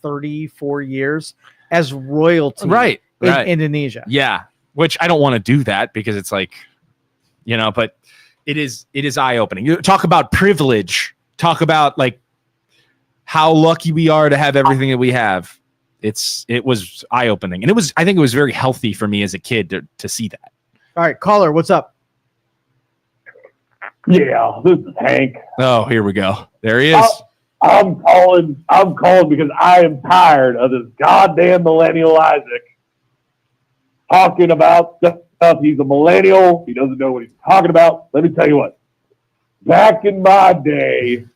34 years as royalty in Indonesia. Yeah, which I don't want to do that because it's like, but it is eye-opening. You talk about privilege. Talk about like how lucky we are to have everything that we have. It was eye-opening, and I think it was very healthy for me as a kid to see that. All right, caller, what's up? Yeah, this is Hank. Oh, here we go. There he is. I'm calling because I am tired of this goddamn millennial Isaac talking about stuff. He's a millennial. He doesn't know what he's talking about. Let me tell you what. Back in my day,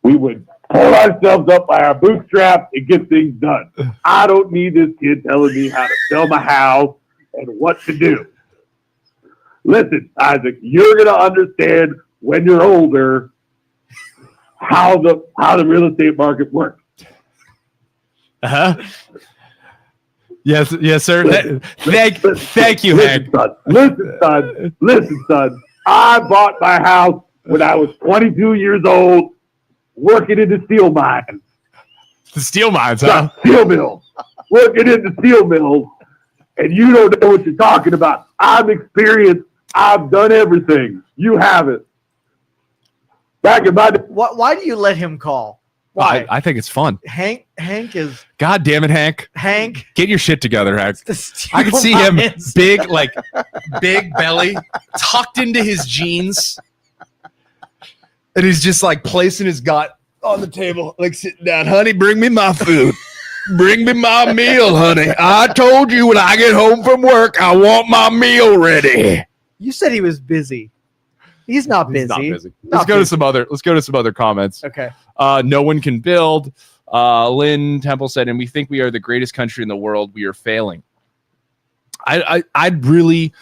we would pull ourselves up by our bootstraps and get things done. I don't need this kid telling me how to sell my house and what to do. Listen, Isaac, you're going to understand when you're older how the real estate market works. Uh-huh. Yes, sir. Thank you, Hank. Listen, son. I bought my house when I was 22 years old, working in the steel mines. The steel mines, huh? Steel mills. Working in the steel mills, and you don't know what you're talking about. I'm experienced. I've done everything. You haven't. Back in my day. Why do you let him call? Why? I think it's fun. Hank is. God damn it, Hank. Get your shit together, Hank. I can see him big belly, tucked into his jeans. And he's just like placing his gut on the table, like sitting down. Honey, bring me my food. Bring me my meal, honey. I told you when I get home from work, I want my meal ready. You said he was busy. He's not busy. Let's go to some other comments. Okay. No one can build. Lynn Temple said, and we think we are the greatest country in the world. We are failing. I'd really,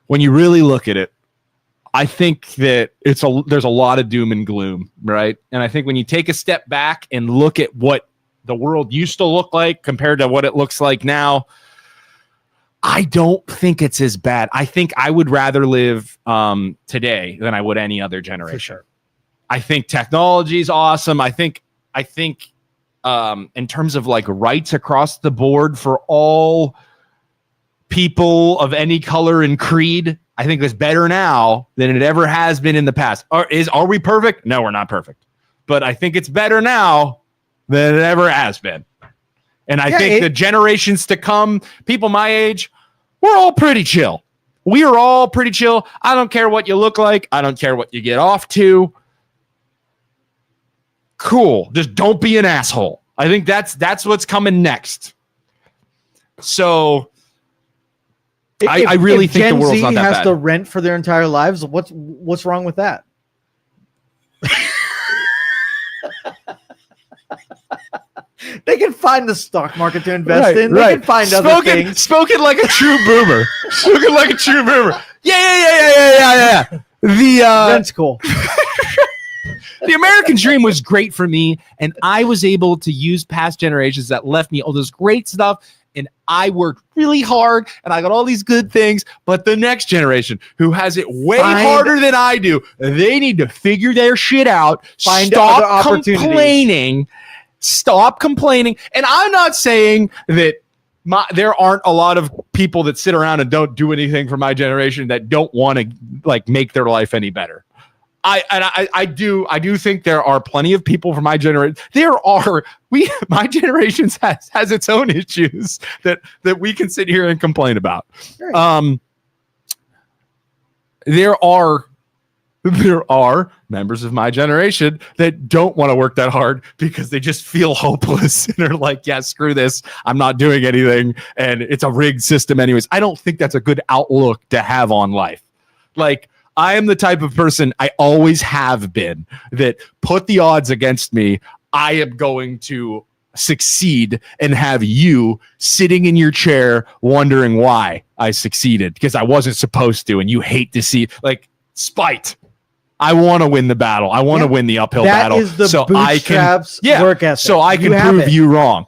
when you really look at it, I think that there's a lot of doom and gloom, right? And I think when you take a step back and look at what the world used to look like compared to what it looks like now, I don't think it's as bad. I think I would rather live today than I would any other generation. For sure. I think technology is awesome. I think in terms of like rights across the board for all people of any color and creed, I think it's better now than it ever has been in the past. Are we perfect? No, we're not perfect. But I think it's better now than it ever has been. And I think the generations to come, people my age, we're all pretty chill. We are all pretty chill. I don't care what you look like. I don't care what you get off to. Cool. Just don't be an asshole. I think that's what's coming next. So I really think the world's not that bad. Has to rent for their entire lives. What's wrong with that? They can find the stock market to invest in. They can find other things. Spoken like a true boomer. Spoken like a true boomer. Yeah. That's cool. The American dream was great for me, and I was able to use past generations that left me all this great stuff, and I worked really hard, and I got all these good things, but the next generation, who has it way harder than I do, they need to figure their shit out, stop complaining, and I'm not saying that there aren't a lot of people that sit around and don't do anything for my generation that don't want to like make their life any better. I do think there are plenty of people from my generation. My generation has its own issues that we can sit here and complain about. Right. There are members of my generation that don't want to work that hard because they just feel hopeless and are like, yeah, screw this. I'm not doing anything. And it's a rigged system anyways. I don't think that's a good outlook to have on life. Like, I am the type of person, I always have been, that put the odds against me, I am going to succeed and have you sitting in your chair wondering why I succeeded because I wasn't supposed to, and you hate to see, like, spite. I want to win the battle. I want to win the uphill battle. That is the bootstraps work ethic. So I can prove you wrong.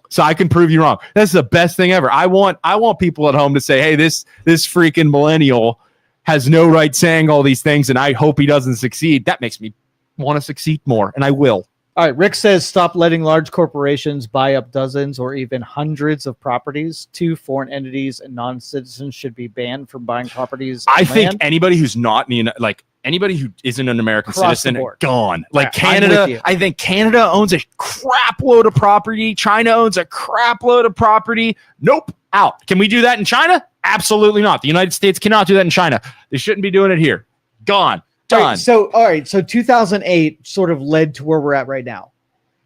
That's the best thing ever. I want people at home to say, hey, this freaking millennial has no right saying all these things, and I hope he doesn't succeed. That makes me want to succeed more, and I will. All right, Rick says stop letting large corporations buy up dozens or even hundreds of properties. 2 foreign entities and non-citizens should be banned from buying properties. I think anybody who's not like anybody who isn't an American citizen, gone. Like Canada, I think Canada owns a crap load of property. China owns a crap load of property. Nope, out. Can we do that in China? Absolutely not. The United States cannot do that in China. They shouldn't be doing it here. Gone. Done. All right. So 2008 sort of led to where we're at right now.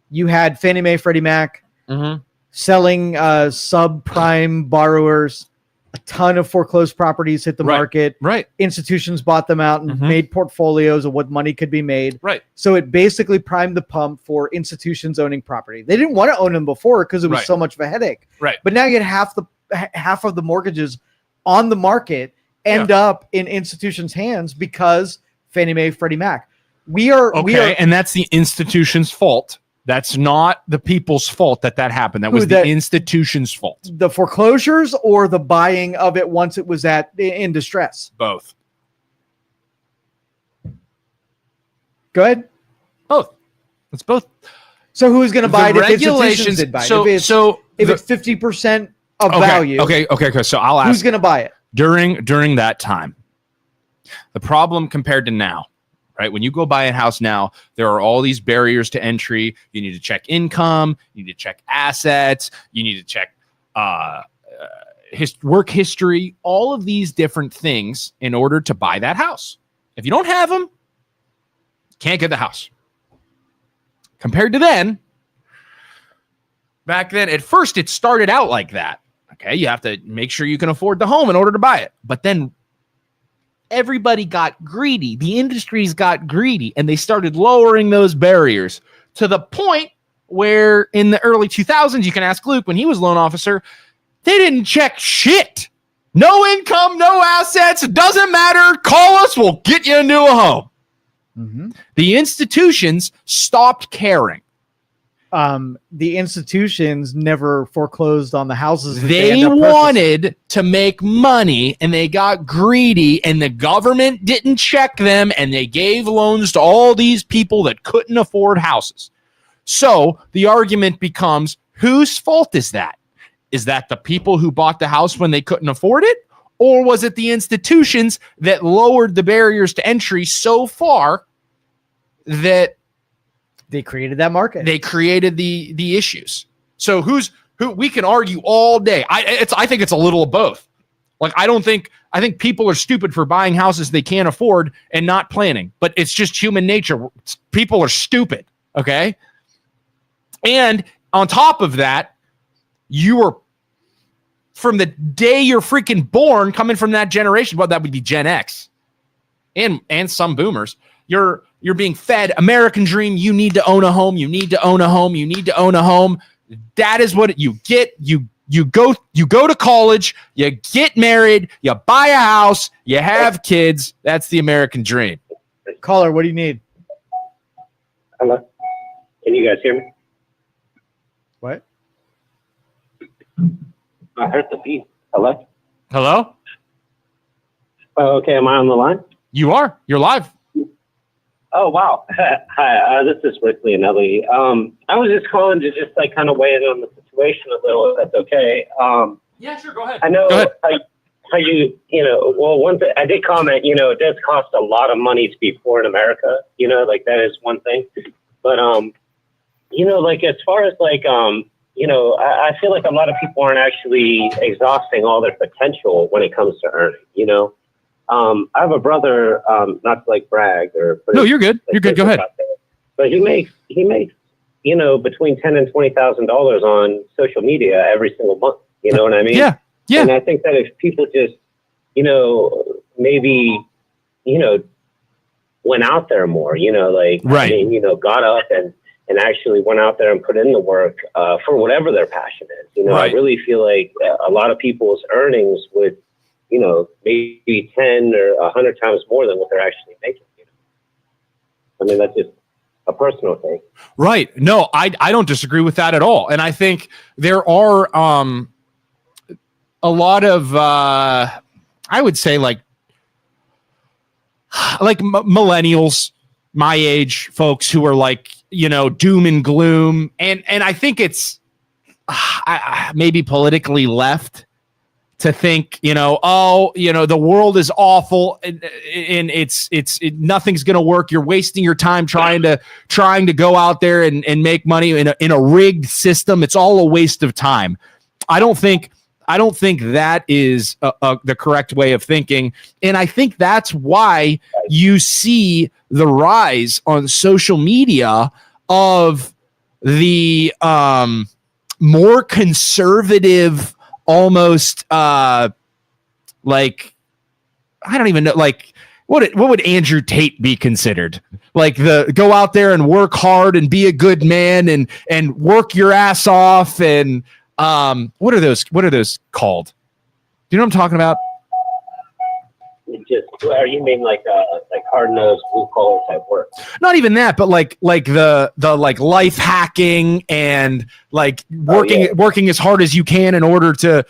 You had Fannie Mae, Freddie Mac selling subprime borrowers. A ton of foreclosed properties hit the market. Right. Institutions bought them out and made portfolios of what money could be made. Right. So it basically primed the pump for institutions owning property. They didn't want to own them before because it was so much of a headache. Right. But now you get half of the mortgages on the market end up in institutions' hands because Fannie Mae, Freddie Mac. And that's the institution's fault. That's not the people's fault that happened. That was the institution's fault. The foreclosures or the buying of it once it was in distress? Both. Go ahead. Both. It's both. So who's going to buy it if institutions did buy it? If it's 50% of value. Okay. So I'll ask. Who's going to buy it? During that time. The problem compared to now, right? When you go buy a house now, there are all these barriers to entry. You need to check income. You need to check assets. You need to check work history, all of these different things in order to buy that house. If you don't have them, can't get the house. Compared to then, back then, at first it started out like that. Okay, you have to make sure you can afford the home in order to buy it. But then everybody got greedy. The industries got greedy, and they started lowering those barriers to the point where in the early 2000s, you can ask Luke, when he was loan officer, they didn't check shit. No income, no assets. It doesn't matter. Call us. We'll get you into a home. The institutions stopped caring. The institutions never foreclosed on the houses. They wanted to make money, and they got greedy, and the government didn't check them, and they gave loans to all these people that couldn't afford houses. So the argument becomes, whose fault is that? Is that the people who bought the house when they couldn't afford it? Or was it the institutions that lowered the barriers to entry so far that they created that market? They created the issues. So who we can argue all day. I think it's a little of both. Like I think people are stupid for buying houses they can't afford and not planning, but it's just human nature. People are stupid. Okay. And on top of that, you are from the day you're freaking born, coming from that generation, well, that would be Gen X and some boomers. You're being fed American dream. You need to own a home. You need to own a home. You need to own a home. That is what you get. You go to college, you get married, you buy a house, you have kids. That's the American dream. Caller, what do you need? Hello. Can you guys hear me? What? I heard the beep. Hello? Hello? Oh, okay. Am I on the line? You are. You're live. Oh, wow. Hi, this is Rick Leonelli. I was just calling to just like kind of weigh in on the situation a little, if that's okay. Yeah, sure. Go ahead. I know how well, one thing I did comment, it does cost a lot of money to be poor in America, like that is one thing. But, like as far as like, I feel like a lot of people aren't actually exhausting all their potential when it comes to earning, I have a brother, not to like brag or. No, you're good. You're good. Go ahead. But he makes, between $10,000 and $20,000 on social media every single month. You know what I mean? Yeah. Yeah. And I think that if people just, maybe, went out there more, right. I mean, got up and actually went out there and put in the work for whatever their passion is. Right. I really feel like a lot of people's earnings would, maybe 10 or 100 times more than what they're actually making. I mean, that's just a personal thing. Right. No, I don't disagree with that at all. And I think there are a lot of, I would say like millennials, my age folks who are like doom and gloom. And I think it's maybe politically left to think, the world is awful and nothing's going to work. You're wasting your time trying to go out there and make money in a rigged system. It's all a waste of time. I don't think that is the correct way of thinking. And I think that's why you see the rise on social media of the more conservative, almost like, I don't even know, like what would Andrew Tate be considered? Like the go out there and work hard and be a good man and work your ass off and what are those called? Do you know what I'm talking about? You mean like hard-nosed blue collar type work? Not even that, but like the like life hacking and like working as hard as you can in order to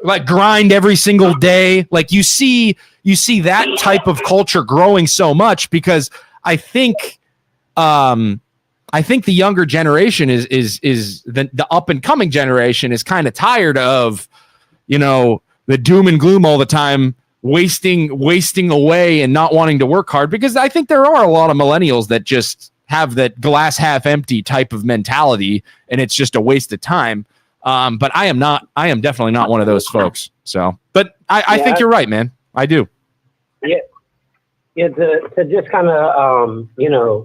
like grind every single day. Like you see that type of culture growing so much because I think the younger generation is the up and coming generation is kind of tired of, the doom and gloom all the time, wasting away and not wanting to work hard, because I think there are a lot of millennials that just have that glass half empty type of mentality and it's just a waste of time. But I am definitely not one of those folks. So, but I think you're right, man. I do. Yeah. Yeah, to just kind of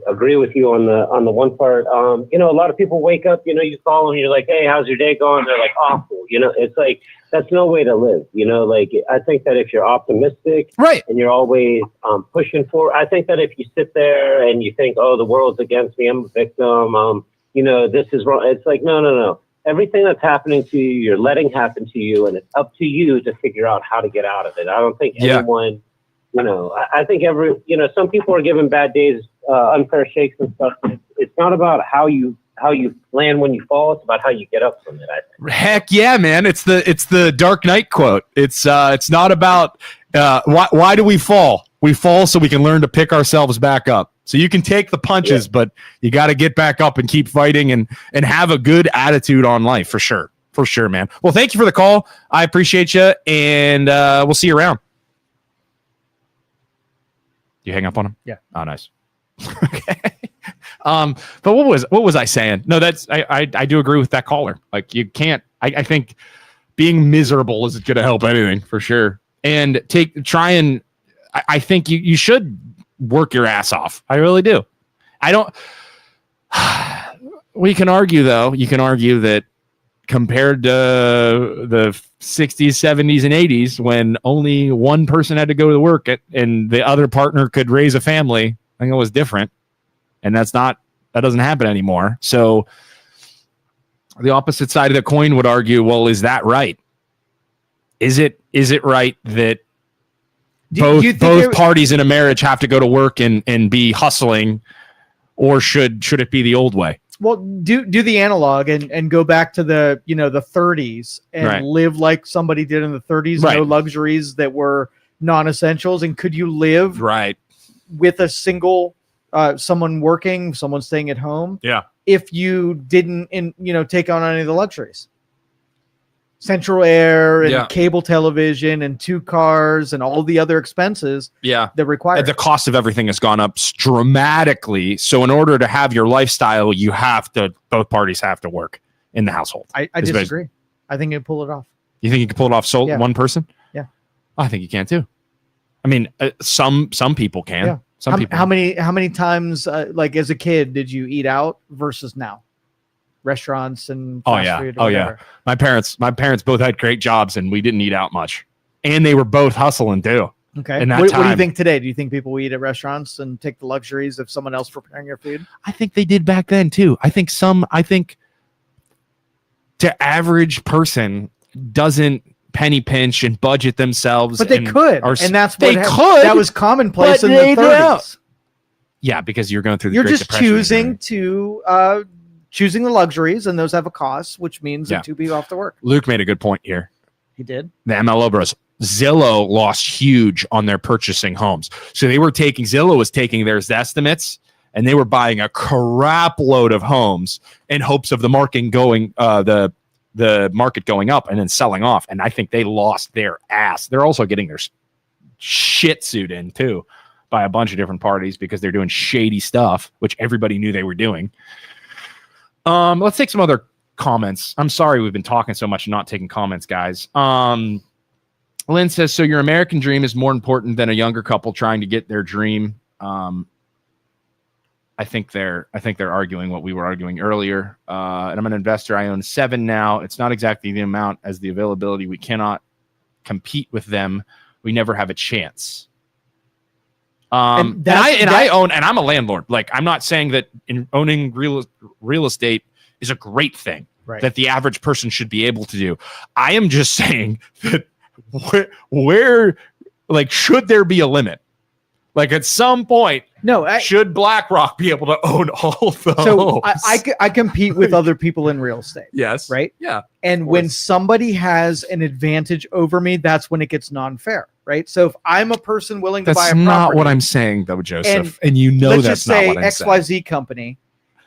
agree with you on the one part. A lot of people wake up, you call them, you're like, hey, how's your day going? They're like, awful. It's like that's no way to live. Like I think that if you're optimistic, right, and you're always pushing for, I think that if you sit there and you think, oh, the world's against me, I'm a victim, this is wrong. It's like no. Everything that's happening to you, you're letting happen to you, and it's up to you to figure out how to get out of it. I don't think anyone. I think some people are given bad days, unfair shakes and stuff. It's not about how you land when you fall. It's about how you get up from it. I think. Heck yeah, man! It's the Dark Knight quote. It's not about why do we fall? We fall so we can learn to pick ourselves back up. So you can take the punches, but you got to get back up and keep fighting and have a good attitude on life for sure. For sure, man. Well, thank you for the call. I appreciate you, and we'll see you around. You hang up on him? Yeah. Oh, nice. Okay. But what was I saying? No, that's I do agree with that caller. Like you can't. I think being miserable isn't going to help anything for sure. And I think you should work your ass off. I really do. I don't. We can argue though. You can argue that compared to the 60s, 70s, and 80s, when only one person had to go to work and the other partner could raise a family, I think it was different. And that doesn't happen anymore. So the opposite side of the coin would argue, well, is that right? Is it right that both parties in a marriage have to go to work and be hustling, or should it be the old way? Well, do the analog and go back to the the 30s and live like somebody did in the 30s. No luxuries that were non-essentials. And could you live with a single someone working, someone staying at home? Yeah. If you didn't take on any of the luxuries, central air and cable television and 2 cars and all the other expenses that require. The cost of everything has gone up dramatically. So in order to have your lifestyle, both parties have to work in the household. I disagree. I think you can pull it off. You think you can pull it off one person? Yeah. I think you can too. I mean, some people can. Yeah. Some people. How many times like as a kid did you eat out versus now? Restaurants and fast food or whatever. My parents both had great jobs and we didn't eat out much, and they were both hustling too. Okay. What do you think today? Do you think people eat at restaurants and take the luxuries of someone else preparing your food? I think they did back then too. I think the average person doesn't penny pinch and budget themselves, but they could, and that's what could. That was commonplace in the 30s. Yeah, because you're going through the You're Great just Depression, choosing the luxuries, and those have a cost, which means that 2 people have to work. Luke made a good point here. He did. The MLO bros. Zillow lost huge on their purchasing homes. So Zillow was taking their estimates and they were buying a crap load of homes in hopes of the market going the market going up and then selling off. And I think they lost their ass. They're also getting their shit suit in too by a bunch of different parties because they're doing shady stuff, which everybody knew they were doing. Let's take some other comments. I'm sorry we've been talking so much and not taking comments, guys. Lynn says, so your American dream is more important than a younger couple trying to get their dream. I think they're arguing what we were arguing earlier. And I'm an investor. I own 7 now. It's not exactly the amount as the availability. We cannot compete with them. We never have a chance. I own, and I'm a landlord. Like, I'm not saying that in owning real estate is a great thing that the average person should be able to do. I am just saying that where like, should there be a limit? Like, at some point, should BlackRock be able to own all the homes? I compete with other people in real estate. Yes. Right? Yeah. And when somebody has an advantage over me, that's when it gets non-fair. Right? So if I'm a person willing to buy a property. That's not what I'm saying, though, Joseph. And you know that's not what I'm saying. Let's just say XYZ company,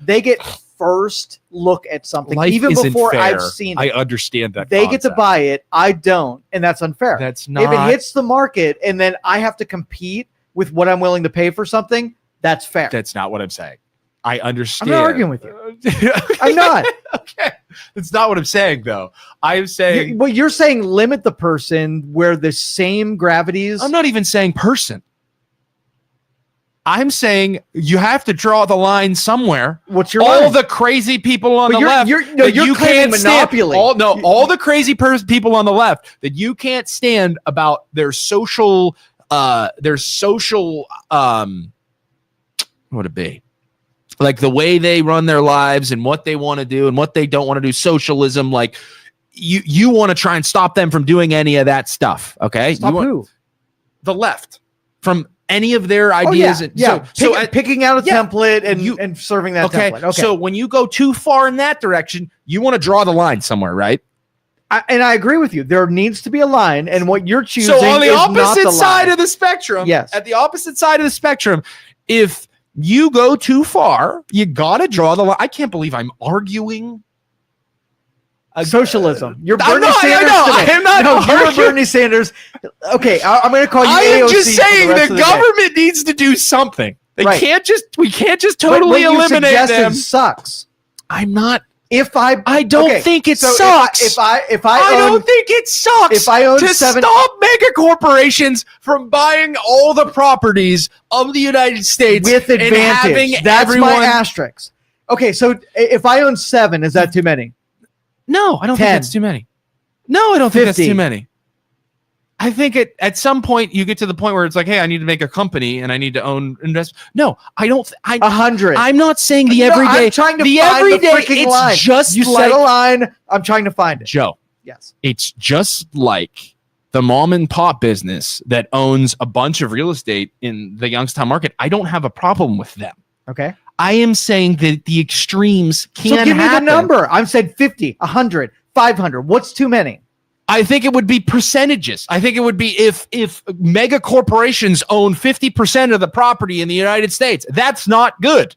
they get first look at something. Life even isn't before fair. I've seen it. I understand that. They get to buy it. I don't. And that's unfair. That's not. If it hits the market and then I have to compete with what I'm willing to pay for something, that's fair. That's not what I'm saying. I understand. I'm not arguing with you. I'm not. Okay. That's not what I'm saying, though. I'm saying... You're saying limit the person where the same gravities... I'm not even saying person. I'm saying you have to draw the line somewhere. What's your all line? The crazy people on the left you're can't monopoly. Stand, all the crazy people on the left that you can't stand about their social what would it be? Like the way they run their lives and what they want to do and what they don't want to do. Socialism, like you want to try and stop them from doing any of that stuff. Okay. Stop who? The left from any of their ideas. Picking out a template and serving that template. Okay. So when you go too far in that direction, you want to draw the line somewhere, right? And I agree with you. There needs to be a line, and what you're choosing. So on the opposite side of the spectrum, at the opposite side of the spectrum, if you go too far, you gotta draw the line. I can't believe I'm arguing socialism. You're Bernie Sanders today. I'm not. You're Bernie Sanders. Okay, I'm going to call you. I am just saying the government needs to do something. We can't just totally eliminate them. Sucks. I'm not. I don't think it sucks. If I don't think it sucks. If I own to stop mega corporations from buying all the properties of the United States with advantage, that's my asterisk. Okay, so if I own 7, is that too many? No, I don't 10. think that's too many. No, I don't 50. think that's too many. I think at some point you get to the point where it's like, hey, I need to make a company and I need to own invest. No, I don't. 100. I'm not saying the everyday. I'm trying to the find everyday. The freaking line. Just you like, set a line. I'm trying to find it. Joe. Yes. It's just like the mom and pop business that owns a bunch of real estate in the Youngstown market. I don't have a problem with them. Okay. I am saying that the extremes can happen. So give me the number. I've said 50, 100, 500. What's too many? I think it would be percentages. I think it would be if mega corporations own 50% of the property in the United States. That's not good.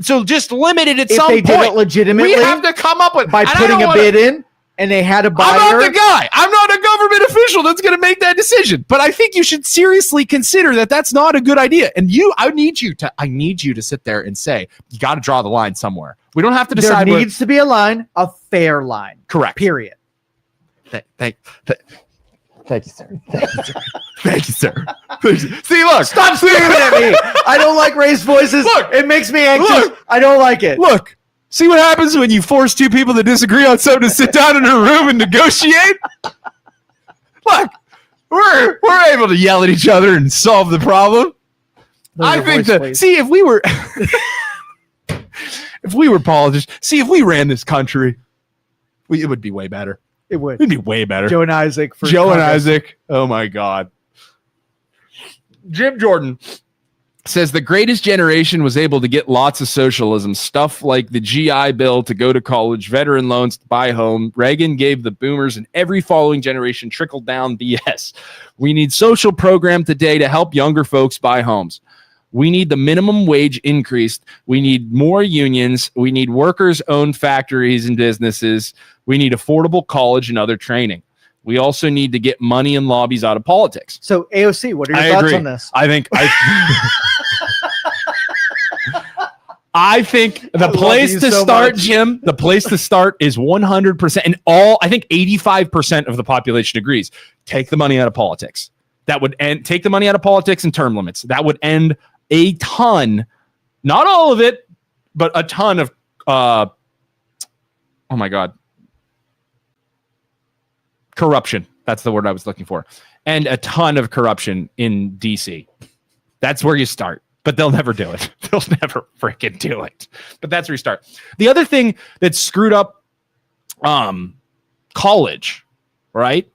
So just limit it at some point. If they did it legitimately, we have to come up with by putting a bid in, and they had a buyer. I'm not the guy. I'm not a government official that's going to make that decision. But I think you should seriously consider that that's not a good idea. And I need you to sit there and say you got to draw the line somewhere. We don't have to decide. There needs to be a line, a fair line. Correct. Period. Thank you, sir. Thank you, sir. See, look. Stop screaming at me. I don't like raised voices. Look, it makes me anxious. Look, I don't like it. Look. See what happens when you force two people that disagree on something to sit down in a room and negotiate? Look, we're able to yell at each other and solve the problem. I think that. See, if we were politicians, if we ran this country, it would be way better. It would. It'd be way better. Joe and Isaac. And Isaac. Oh my God. Jim Jordan says the greatest generation was able to get lots of socialism, stuff like the GI Bill to go to college, veteran loans to buy home. Reagan gave the boomers and every following generation trickled down BS. We need social program today to help younger folks buy homes. We need the minimum wage increased. We need more unions. We need workers-owned factories and businesses. We need affordable college and other training. We also need to get money and lobbies out of politics. So AOC, what are your thoughts on this? I think the place to start, Jim, the place to start is 100%. And I think 85% of the population agrees. Take the money out of politics. That would end, take the money out of politics and term limits. That would end a ton, not all of it, but a ton of, oh my God, corruption. That's the word I was looking for. And a ton of corruption in DC. That's where you start. But they'll never do it. They'll never freaking do it. But that's where you start. The other thing that screwed up college, right?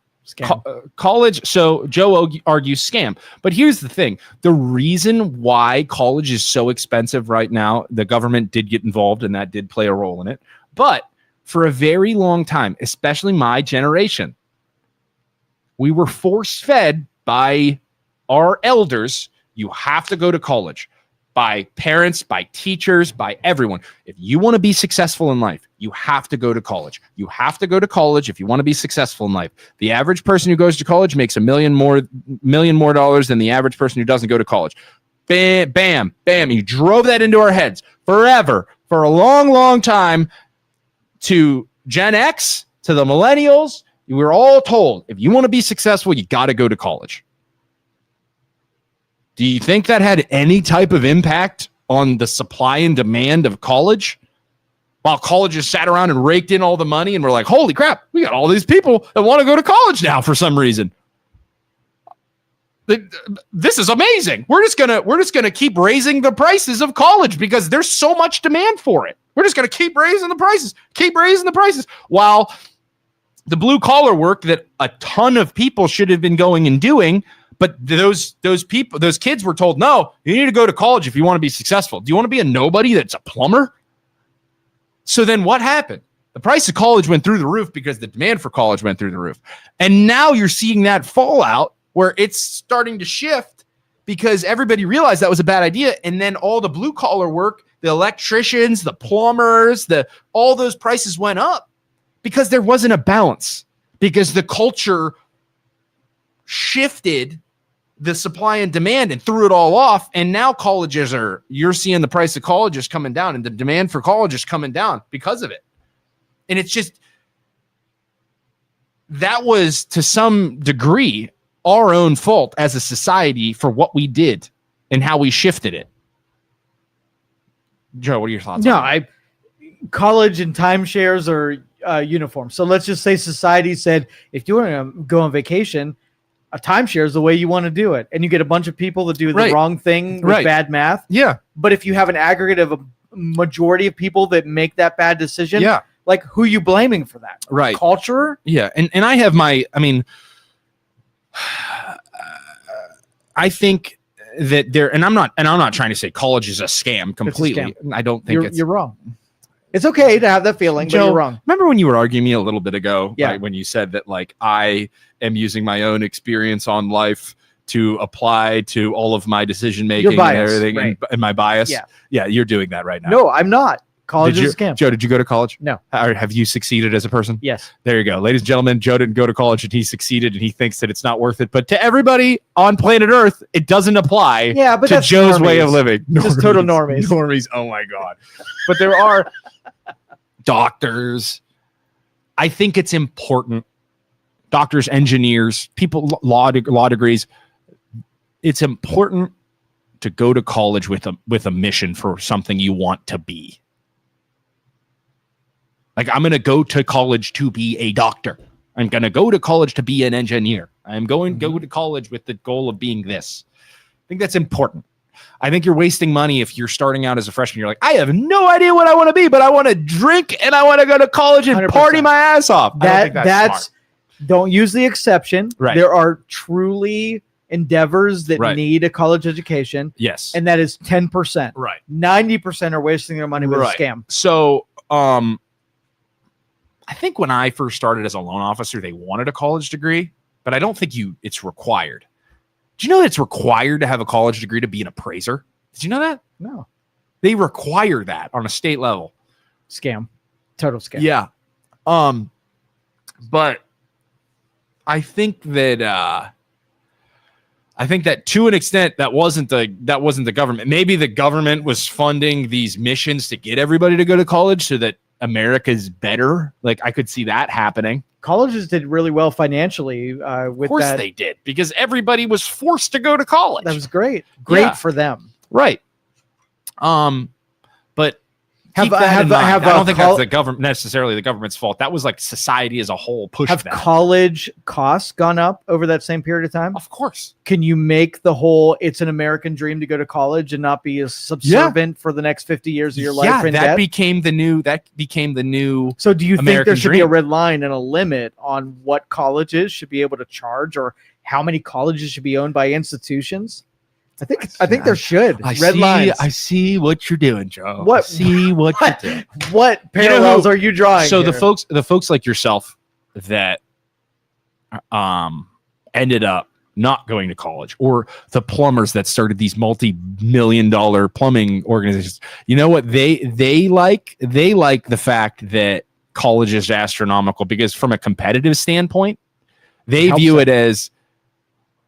College. So Joe argues scam. But here's the thing. The reason why college is so expensive right now, the government did get involved and that did play a role in it. But for a very long time, especially my generation, we were force-fed by our elders. You have to go to college, by parents, by teachers, by everyone. If you want to be successful in life, you have to go to college. You have to go to college if you want to be successful in life. The average person who goes to college makes $1 million more dollars than the average person who doesn't go to college. Bam, bam, bam. You drove that into our heads forever, for a long, long time, to Gen X, to the millennials. We were all told, if you want to be successful, you got to go to college. Do you think that had any type of impact on the supply and demand of college? While colleges sat around and raked in all the money and were like, holy crap, we got all these people that want to go to college now for some reason. This is amazing. We're just gonna keep raising the prices of college because there's so much demand for it. We're just gonna keep raising the prices, while the blue collar work that a ton of people should have been going and doing. But those kids were told, no, you need to go to college if you want to be successful. Do you want to be a nobody that's a plumber? So then what happened? The price of college went through the roof because the demand for college went through the roof. And now you're seeing that fallout where it's starting to shift because everybody realized that was a bad idea. And then all the blue collar work, the electricians, the plumbers, all those prices went up because there wasn't a balance, because the culture shifted the supply and demand and threw it all off. And now you're seeing the price of colleges coming down and the demand for colleges coming down because of it. And it's just, that was to some degree our own fault as a society for what we did and how we shifted it. Joe, what are your thoughts? College and timeshares are uniform. So let's just say society said, if you want to go on vacation, a timeshare is the way you want to do it. And you get a bunch of people that do the wrong thing with bad math. Yeah. But if you have an aggregate of a majority of people that make that bad decision, like, who are you blaming for that? Right. Culture? Yeah. And I have I think that and I'm not trying to say college is a scam completely. It's a scam. I don't think you're wrong. It's okay to have that feeling, Joe, but you're wrong. Remember when you were arguing me a little bit ago, right, when you said that, like, I am using my own experience on life to apply to all of my decision making and everything, and my bias? Yeah, you're doing that right now. No, I'm not. College is a scam. Joe, did you go to college? No. Have you succeeded as a person? Yes. There you go. Ladies and gentlemen, Joe didn't go to college and he succeeded and he thinks that it's not worth it. But to everybody on planet Earth, it doesn't apply to Joe's way of living. Just total normies. Normies. Oh my God. But there are doctors. I think it's important. Doctors, engineers, people, law degrees. It's important to go to college with a mission for something you want to be. Like, I'm going to go to college to be a doctor. I'm going to go to college to be an engineer. I'm going to go to college with the goal of being this. I think that's important. I think you're wasting money if you're starting out as a freshman. You're like, I have no idea what I want to be, but I want to drink and I want to go to college and 100%. Party my ass off. I don't think that's smart. Don't use the exception. Right. There are truly endeavors that need a college education. Yes. And that is 10%. Right. 90% are wasting their money with a scam. So, I think when I first started as a loan officer, they wanted a college degree, but I don't think it's required. Do you know that it's required to have a college degree to be an appraiser? Did you know that? No. They require that on a state level. Scam. Total scam. Yeah. But I think that to an extent that wasn't the government. Maybe the government was funding these missions to get everybody to go to college so that America's better. Like I could see that happening. Colleges did really well financially with that. Of course they did, because everybody was forced to go to college. That was great. Great for them. Right. But I don't think that's the government necessarily the government's fault. That was like society as a whole pushed that. Have college costs gone up over that same period of time? Of course. Can you make the whole it's an American dream to go to college and not be a subservient for the next 50 years of your life in debt? became the new So do you American think there should dream. be a red line and a limit on what colleges should be able to charge, or how many colleges should be owned by institutions? I think there should. Lines. I see what you're doing, Joe. What? I see what you're doing. What parallels are you drawing? So here? the folks like yourself that ended up not going to college, or the plumbers that started these multi-million-dollar plumbing organizations. You know what they like? They like the fact that college is astronomical, because from a competitive standpoint, they view it as,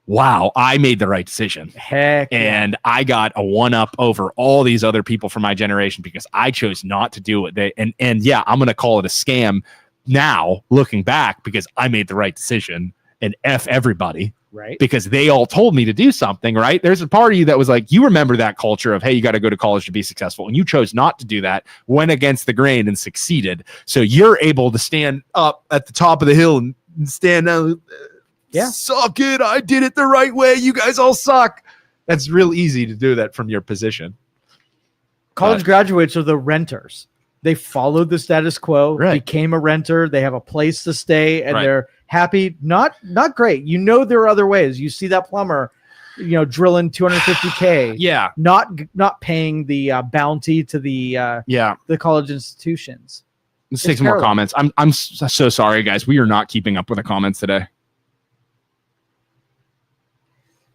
wow, I made the right decision. Heck yeah. And I got a one-up over all these other people from my generation because I chose not to do it. And yeah, I'm going to call it a scam now, looking back, because I made the right decision, and F everybody. Right. Because they all told me to do something, right? There's a part of you that was like, you remember that culture of, hey, you got to go to college to be successful. And you chose not to do that, went against the grain and succeeded. So you're able to stand up at the top of the hill and stand out. Yeah. Suck it. I did it the right way. You guys all suck. That's real easy to do that from your position. College graduates are the renters. They followed the status quo, became a renter. They have a place to stay, and they're happy. Not great. You know, there are other ways. You see that plumber, drilling $250K. Yeah. Not paying the bounty to the college institutions. Let's take some more comments. I'm so sorry, guys. We are not keeping up with the comments today.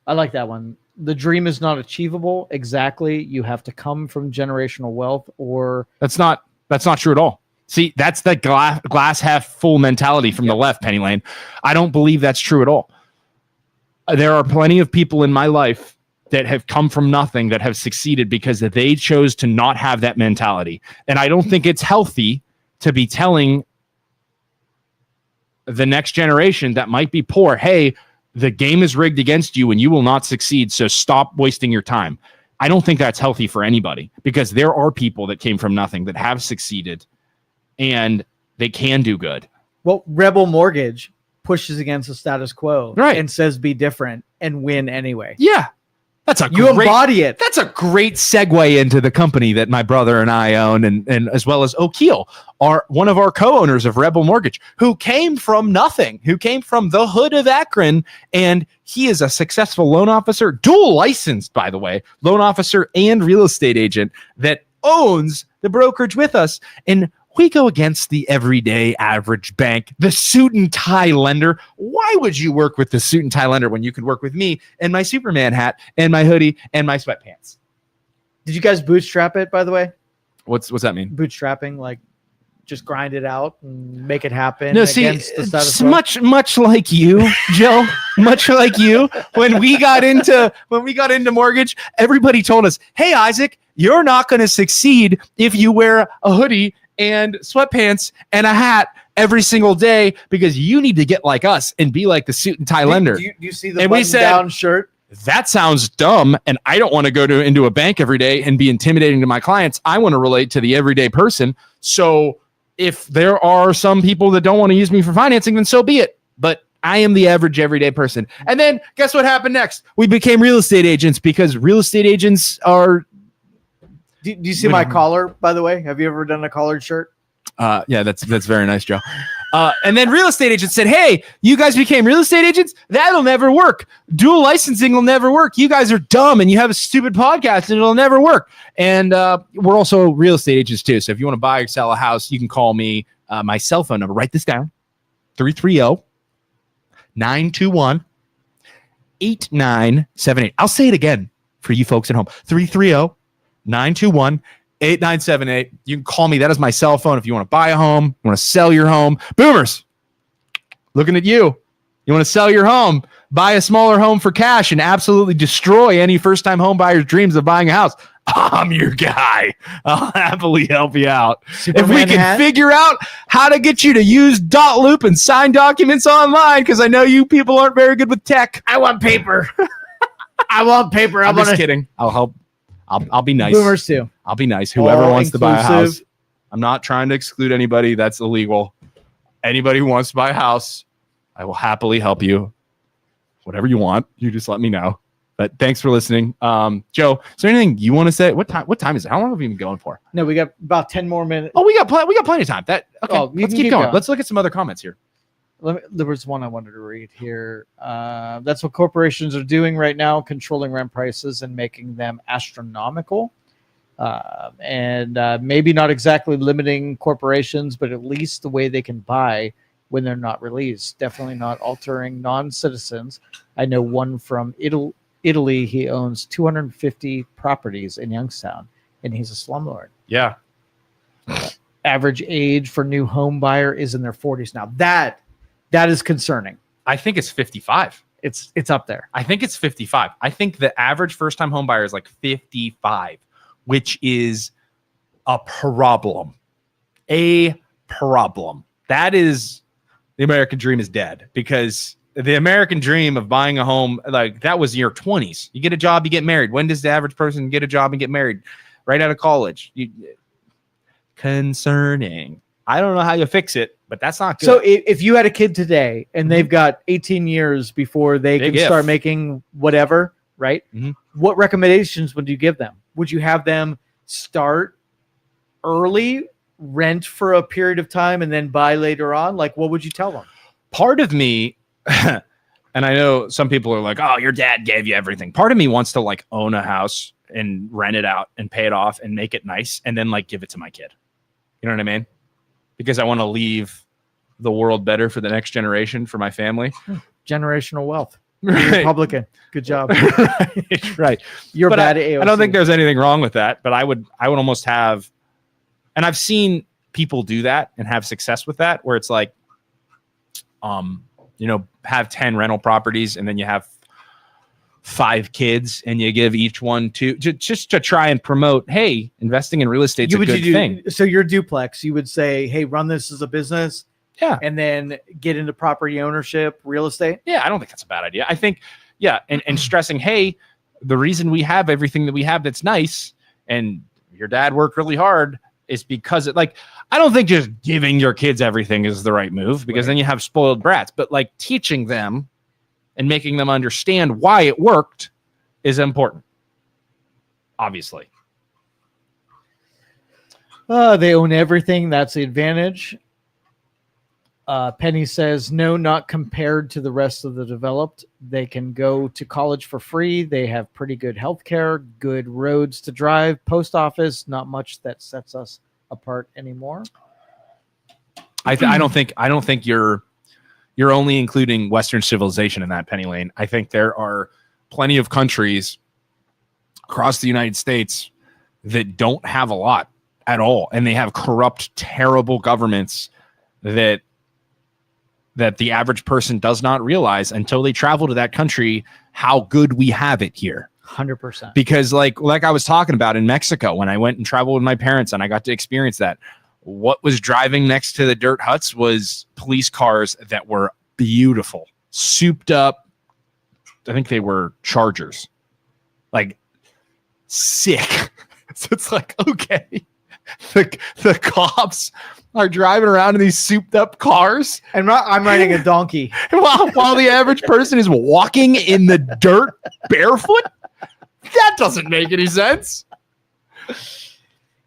I like that one. The dream is not achievable. Exactly. You have to come from generational wealth, or that's not true at all. See, that's the glass half full mentality from the left, Penny Lane. I don't believe that's true at all. There are plenty of people in my life that have come from nothing that have succeeded because they chose to not have that mentality. And I don't think it's healthy to be telling the next generation that might be poor, hey, the game is rigged against you and you will not succeed, so stop wasting your time. I don't think that's healthy for anybody, because there are people that came from nothing that have succeeded and they can do good. Well, Rebel Mortgage pushes against the status quo and says be different and win anyway. Yeah. Embody it. That's a great segue into the company that my brother and I own, and as well as O'Keel, are one of our co-owners of Rebel Mortgage, who came from nothing, who came from the hood of Akron, and he is a successful loan officer, dual licensed, by the way, loan officer and real estate agent that owns the brokerage with us. And we go against the everyday average bank, the suit and tie lender. Why would you work with the suit and tie lender when you could work with me and my Superman hat and my hoodie and my sweatpants? Did you guys bootstrap it, by the way? What's that mean? Bootstrapping, like just grind it out and make it happen. No, see, it's much like you, Joe. Much like you. When we got into mortgage, everybody told us, "Hey, Isaac, you're not going to succeed if you wear a hoodie and sweatpants and a hat every single day, because you need to get like us and be like the suit and tie lender." Do you see the button-down shirt? That sounds dumb, and I don't want to go into a bank every day and be intimidating to my clients. I want to relate to the everyday person. So if there are some people that don't want to use me for financing, then so be it. But I am the average everyday person. And then guess what happened next? We became real estate agents, because real estate agents are... Do you see my collar, by the way? Have you ever done a collared shirt? Yeah, that's very nice, Joe. And then real estate agents said, hey, you guys became real estate agents? That'll never work. Dual licensing will never work. You guys are dumb and you have a stupid podcast and it'll never work. And we're also real estate agents too. So if you want to buy or sell a house, you can call me. My cell phone number, write this down, 330-921-8978. I'll say it again. for you folks at home. 330-921-8978. You can call me. That is my cell phone if you want to buy a home, you want to sell your home. Boomers, looking at you. You want to sell your home, buy a smaller home for cash, and absolutely destroy any first-time home buyer's dreams of buying a house. I'm your guy. I'll happily help you out. If we can figure out how to get you to use dot loop and sign documents online, because I know you people aren't very good with tech. I want paper. I want paper. I'm just kidding. I'll help. I'll be nice. Boomers too. I'll be nice. Whoever wants to buy a house. I'm not trying to exclude anybody. That's illegal. Anybody who wants to buy a house, I will happily help you. Whatever you want, you just let me know. But thanks for listening. Joe, is there anything you want to say? What time is it? How long have we been going for? No, we got about 10 more minutes. Oh, we got plenty of time. Okay, let's keep going. Let's look at some other comments here. There was one I wanted to read here. That's what corporations are doing right now, controlling rent prices and making them astronomical. And maybe not exactly limiting corporations, but at least the way they can buy when they're not released. Definitely not altering non-citizens. I know one from Italy. He owns 250 properties in Youngstown, and he's a slumlord. Yeah. Average age for new home buyer is in their 40s now. That is concerning. I think it's 55. It's up there. I think it's 55. I think the average first-time home buyer is like 55, which is a problem. A problem. That is, the American dream is dead, because the American dream of buying a home, like, that was your 20s. You get a job, you get married. When does the average person get a job and get married? Right out of college. Concerning. I don't know how you fix it, but that's not good. So if you had a kid today and they've got 18 years before they can start making whatever, right? Mm-hmm. What recommendations would you give them? Would you have them start early, rent for a period of time, and then buy later on? Like, what would you tell them? Part of me, and I know some people are like, oh, your dad gave you everything. Part of me wants to like own a house and rent it out and pay it off and make it nice and then like give it to my kid. You know what I mean? Because I want to leave the world better for the next generation, for my family. Generational wealth. Right. Republican. Good job. Right. You're bad at AOC. I don't think there's anything wrong with that, but I would almost have, and I've seen people do that and have success with that, where it's like, have 10 rental properties and then you have 5 kids and you give each one just to try and promote, hey, investing in real estate's a good thing. So your duplex, you would say, hey, run this as a business. Yeah. And then get into property ownership, real estate. Yeah, I don't think that's a bad idea. I think, and stressing, hey, the reason we have everything that we have that's nice and your dad worked really hard is because I don't think just giving your kids everything is the right move, because then you have spoiled brats, but like teaching them and making them understand why it worked is important. Obviously. They own everything. That's the advantage. Penny says, no, not compared to the rest of the developed. They can go to college for free. They have pretty good health care, good roads to drive, post office, not much that sets us apart anymore. I don't think you're only including Western civilization in that, Penny Lane. I think there are plenty of countries across the United States that don't have a lot at all, and they have corrupt, terrible governments that the average person does not realize until they travel to that country how good we have it here. 100%. Because like I was talking about in Mexico, when I went and traveled with my parents and I got to experience that, what was driving next to the dirt huts was police cars that were beautiful, souped up. I think they were Chargers, like sick. So it's like, okay, the cops are driving around in these souped up cars, and I'm riding a donkey while the average person is walking in the dirt barefoot. That doesn't make any sense.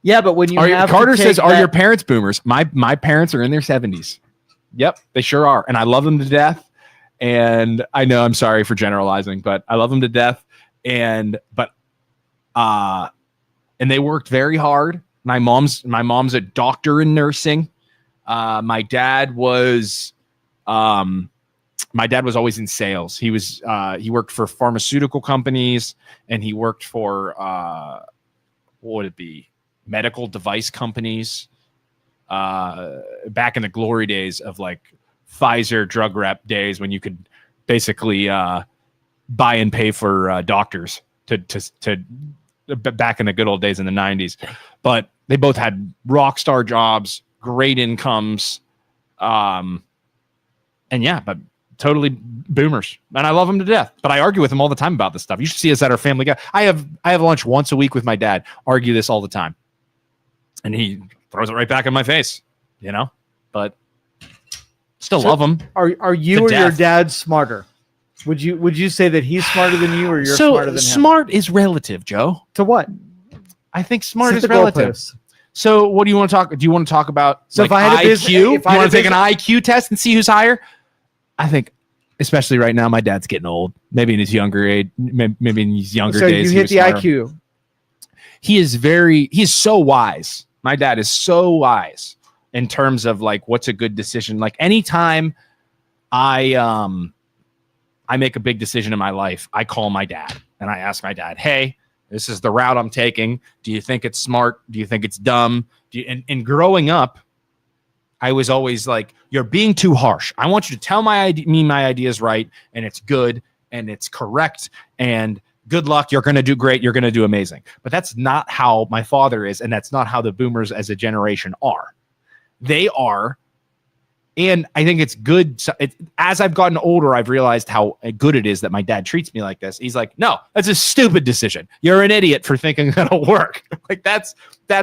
Yeah, but when you have Carter says, "Are your parents boomers?" My parents are in their 70s. Yep, they sure are, and I love them to death. And I know I'm sorry for generalizing, but I love them to death. And they worked very hard. My mom's a doctor in nursing. My dad was my dad was always in sales. He worked for pharmaceutical companies, and he worked for what would it be? Medical device companies. Back in the glory days of like Pfizer drug rep days when you could basically buy and pay for doctors to back in the good old days in the 90s. But they both had rock star jobs, great incomes. And yeah, but totally boomers. And I love them to death. But I argue with them all the time about this stuff. You should see us at our family guy. I have lunch once a week with my dad, argue this all the time. And he throws it right back in my face, you know? But still love him. Are you or your dad smarter? Would you say that he's smarter than you, or you're smarter than him? Smart is relative, Joe. To what? I think smart is relative. So what do you want to talk? Do you want to talk about? So like if I had IQ, you want to take an IQ test and see who's higher? I think, especially right now, my dad's getting old. Maybe in his younger age, maybe in his younger days. So you hit the IQ. He is so wise. My dad is so wise in terms of like what's a good decision. Like anytime I make a big decision in my life, I call my dad and I ask my dad, hey, this is the route I'm taking. Do you think it's smart? Do you think it's dumb? And growing up, I was always like, you're being too harsh. I want you to tell my idea is right, and it's good, and it's correct, and good luck. You're going to do great. You're going to do amazing. But that's not how my father is, and that's not how the boomers as a generation are. They are, and I think it's good. As I've gotten older, I've realized how good it is that my dad treats me like this. He's like, no, that's a stupid decision. You're an idiot for thinking that'll work. Like that's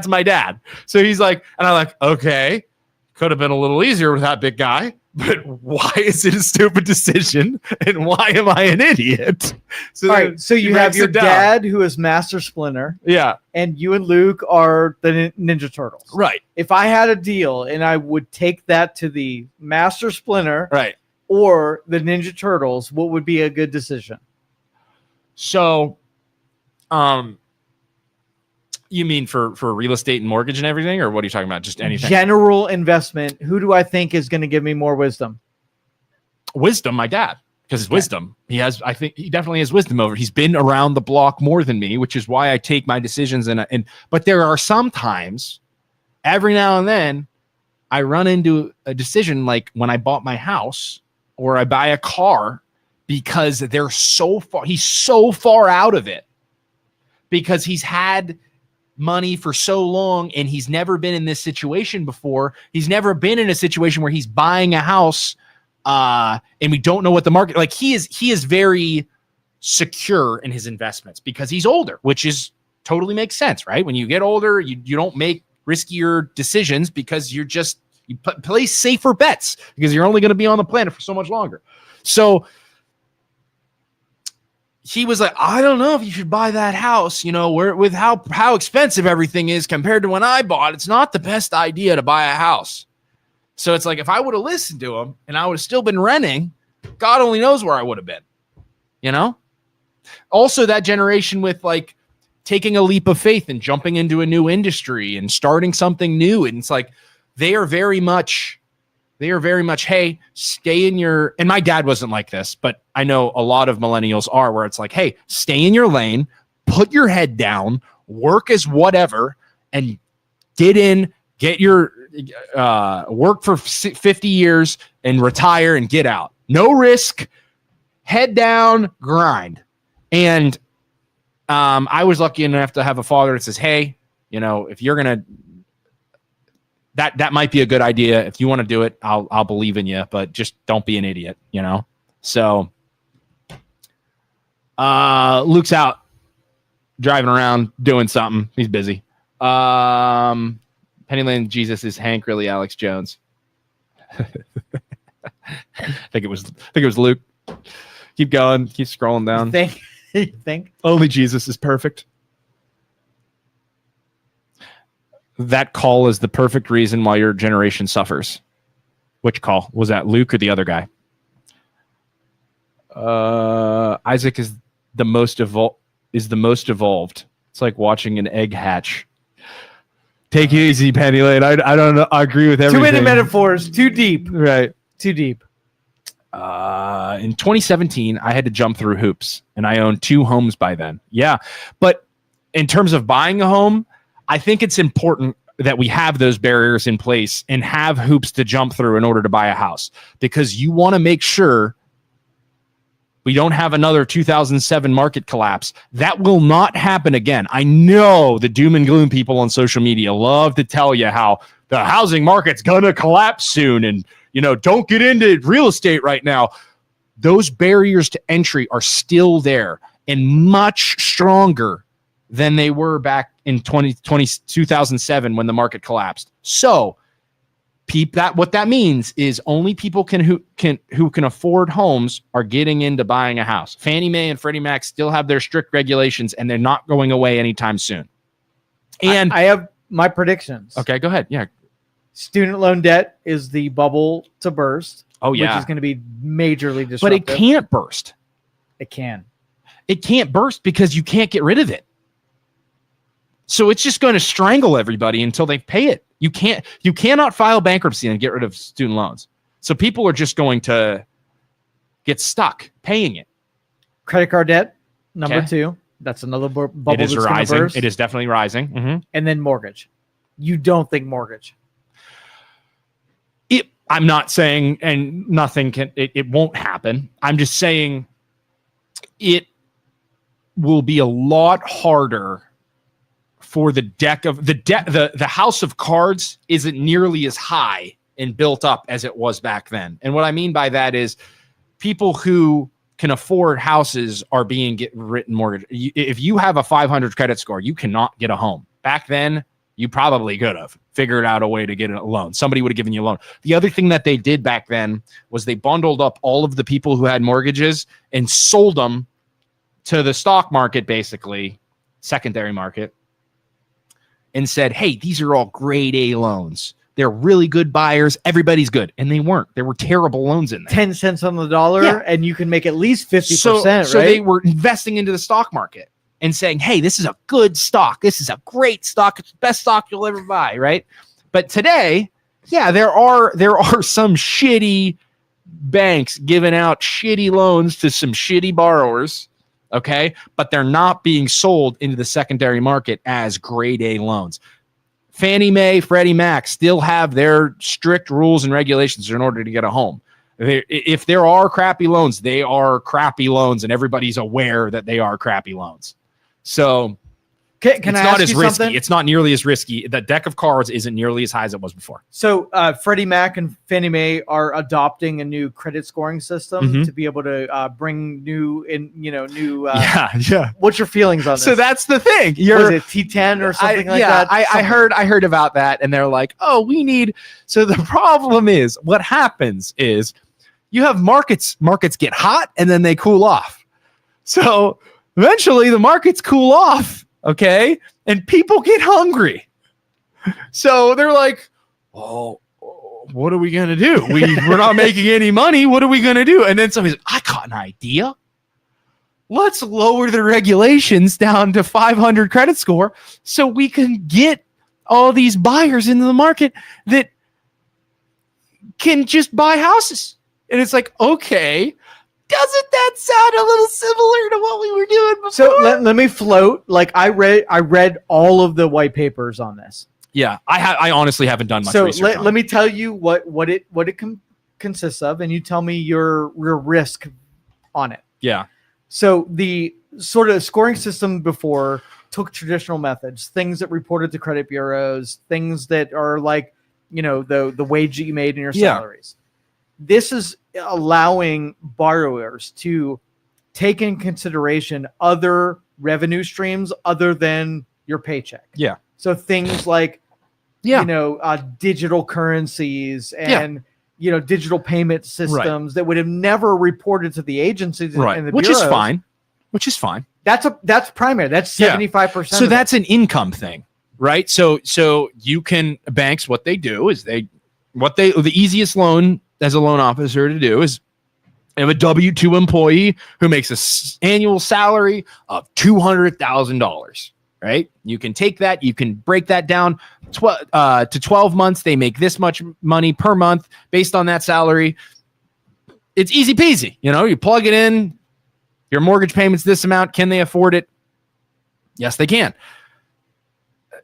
my dad. So he's like, and I'm like, okay, could have been a little easier with that big guy, but why is it a stupid decision? And why am I an idiot? So, all right, so you have your dad who is Master Splinter. Yeah. And you and Luke are the Ninja Turtles. Right. If I had a deal and I would take that to the Master Splinter right, or the Ninja Turtles, what would be a good decision? So, you mean for real estate and mortgage and everything, or what are you talking about? Just anything? General investment. Who do I think is going to give me more wisdom? Wisdom, my dad, because his wisdom. I think he definitely has wisdom over. He's been around the block more than me, which is why I take my decisions. But there are some times, every now and then, I run into a decision like when I bought my house or I buy a car, because they're so far. He's so far out of it because he's had money for so long and he's never been in this situation before. He's never been in a situation where he's buying a house and we don't know what the market, like he is very secure in his investments because he's older, which is totally makes sense, right? When you get older, you don't make riskier decisions because you place safer bets because you're only going to be on the planet for so much longer. So he was like, I don't know if you should buy that house, with how expensive everything is compared to when I bought. It's not the best idea to buy a house. So it's like, if I would have listened to him and I would have still been renting, God only knows where I would have been, Also that generation with like taking a leap of faith and jumping into a new industry and starting something new. And it's like, they are very much, hey, stay in your, and my dad wasn't like this, but I know a lot of millennials are, where it's like, hey, stay in your lane, put your head down, work as whatever, and get your work for 50 years and retire and get out. No risk, head down, grind. And I was lucky enough to have a father that says, hey, if you're going to, that might be a good idea. If you want to do it, I'll believe in you, but just don't be an idiot, So Luke's out driving around doing something. He's busy. Pennyland Jesus is Hank, really Alex Jones. I think it was Luke. Keep going. Keep scrolling down. You think? Only Jesus is perfect. That call is the perfect reason why your generation suffers. Which call? Was that Luke or the other guy? Isaac is the most evolved. It's like watching an egg hatch. Take it easy, Penny Lane. I don't know. I agree with everything. Too many metaphors. Too deep. Right. Too deep. in 2017, I had to jump through hoops, and I owned 2 homes by then. Yeah. But in terms of buying a home, I think it's important that we have those barriers in place and have hoops to jump through in order to buy a house, because you want to make sure we don't have another 2007 market collapse. That will not happen again. I know the doom and gloom people on social media love to tell you how the housing market's going to collapse soon and, don't get into real estate right now. Those barriers to entry are still there and much stronger than they were back in 2007 when the market collapsed. So what that means is only people who can afford homes are getting into buying a house. Fannie Mae and Freddie Mac still have their strict regulations, and they're not going away anytime soon. And I have my predictions. Okay, go ahead. Yeah. Student loan debt is the bubble to burst. Oh, yeah. Which is going to be majorly disruptive. But it can't burst. It can. It can't burst because you can't get rid of it. So it's just going to strangle everybody until they pay it. You cannot file bankruptcy and get rid of student loans. So people are just going to get stuck paying it. Credit card debt, number 2. That's another bubble. It is that's rising. burst. It is definitely rising. Mm-hmm. And then mortgage. You don't think mortgage? I'm not saying, and nothing can. It won't happen. I'm just saying it will be a lot harder for the house of cards isn't nearly as high and built up as it was back then. And what I mean by that is people who can afford houses are being written mortgage. If you have a 500 credit score, you cannot get a home. Back then, you probably could have figured out a way to get a loan. Somebody would have given you a loan. The other thing that they did back then was they bundled up all of the people who had mortgages and sold them to the stock market, basically, secondary market, and said, hey, these are all grade A loans. They're really good buyers. Everybody's good. And they weren't. There were terrible loans in there. 10 cents on the dollar, and you can make at least 50%, right? So they were investing into the stock market and saying, hey, this is a good stock. This is a great stock. It's the best stock you'll ever buy, right? But today, yeah, there are some shitty banks giving out shitty loans to some shitty borrowers, okay? But they're not being sold into the secondary market as grade A loans. Fannie Mae, Freddie Mac still have their strict rules and regulations in order to get a home. If there are crappy loans, they are crappy loans, and everybody's aware that they are crappy loans. So Can I not ask as you risky. something? It's not nearly as risky. The deck of cards isn't nearly as high as it was before. So Freddie Mac and Fannie Mae are adopting a new credit scoring system to be able to bring new. Yeah. What's your feelings on this? So that's the thing. Was it T10 or something like that? I heard about that, and they're like, oh, we need. So the problem is, what happens is you have markets get hot and then they cool off. So eventually the markets cool off. Okay. And people get hungry. So they're like, oh, what are we going to do? We're not making any money. What are we going to do? And then somebody's like, I got an idea. Let's lower the regulations down to 500 credit score so we can get all these buyers into the market that can just buy houses. And it's like, okay, doesn't that sound a little similar to what we were doing before? So let me float. Like I read all of the white papers on this. Yeah, I honestly haven't done much research. So let me tell you what it consists of, and you tell me your risk on it. Yeah. So the sort of scoring system before took traditional methods, things that reported to credit bureaus, things that are like, the wage that you made in your salaries. This is allowing borrowers to take in consideration other revenue streams other than your paycheck. Yeah. So things like, digital currencies and, digital payment systems that would have never reported to the agencies and the Which bureaus. is fine. That's primary. That's 75%. So that's an income thing, right? So you can, banks, what they do is the easiest loan as a loan officer to do is have a W-2 employee who makes an annual salary of $200,000, right? You can take that, you can break that down to 12 months. They make this much money per month based on that salary. it's easy peasy. You plug it in. Your mortgage payment's this amount. Can they afford it? Yes, they can.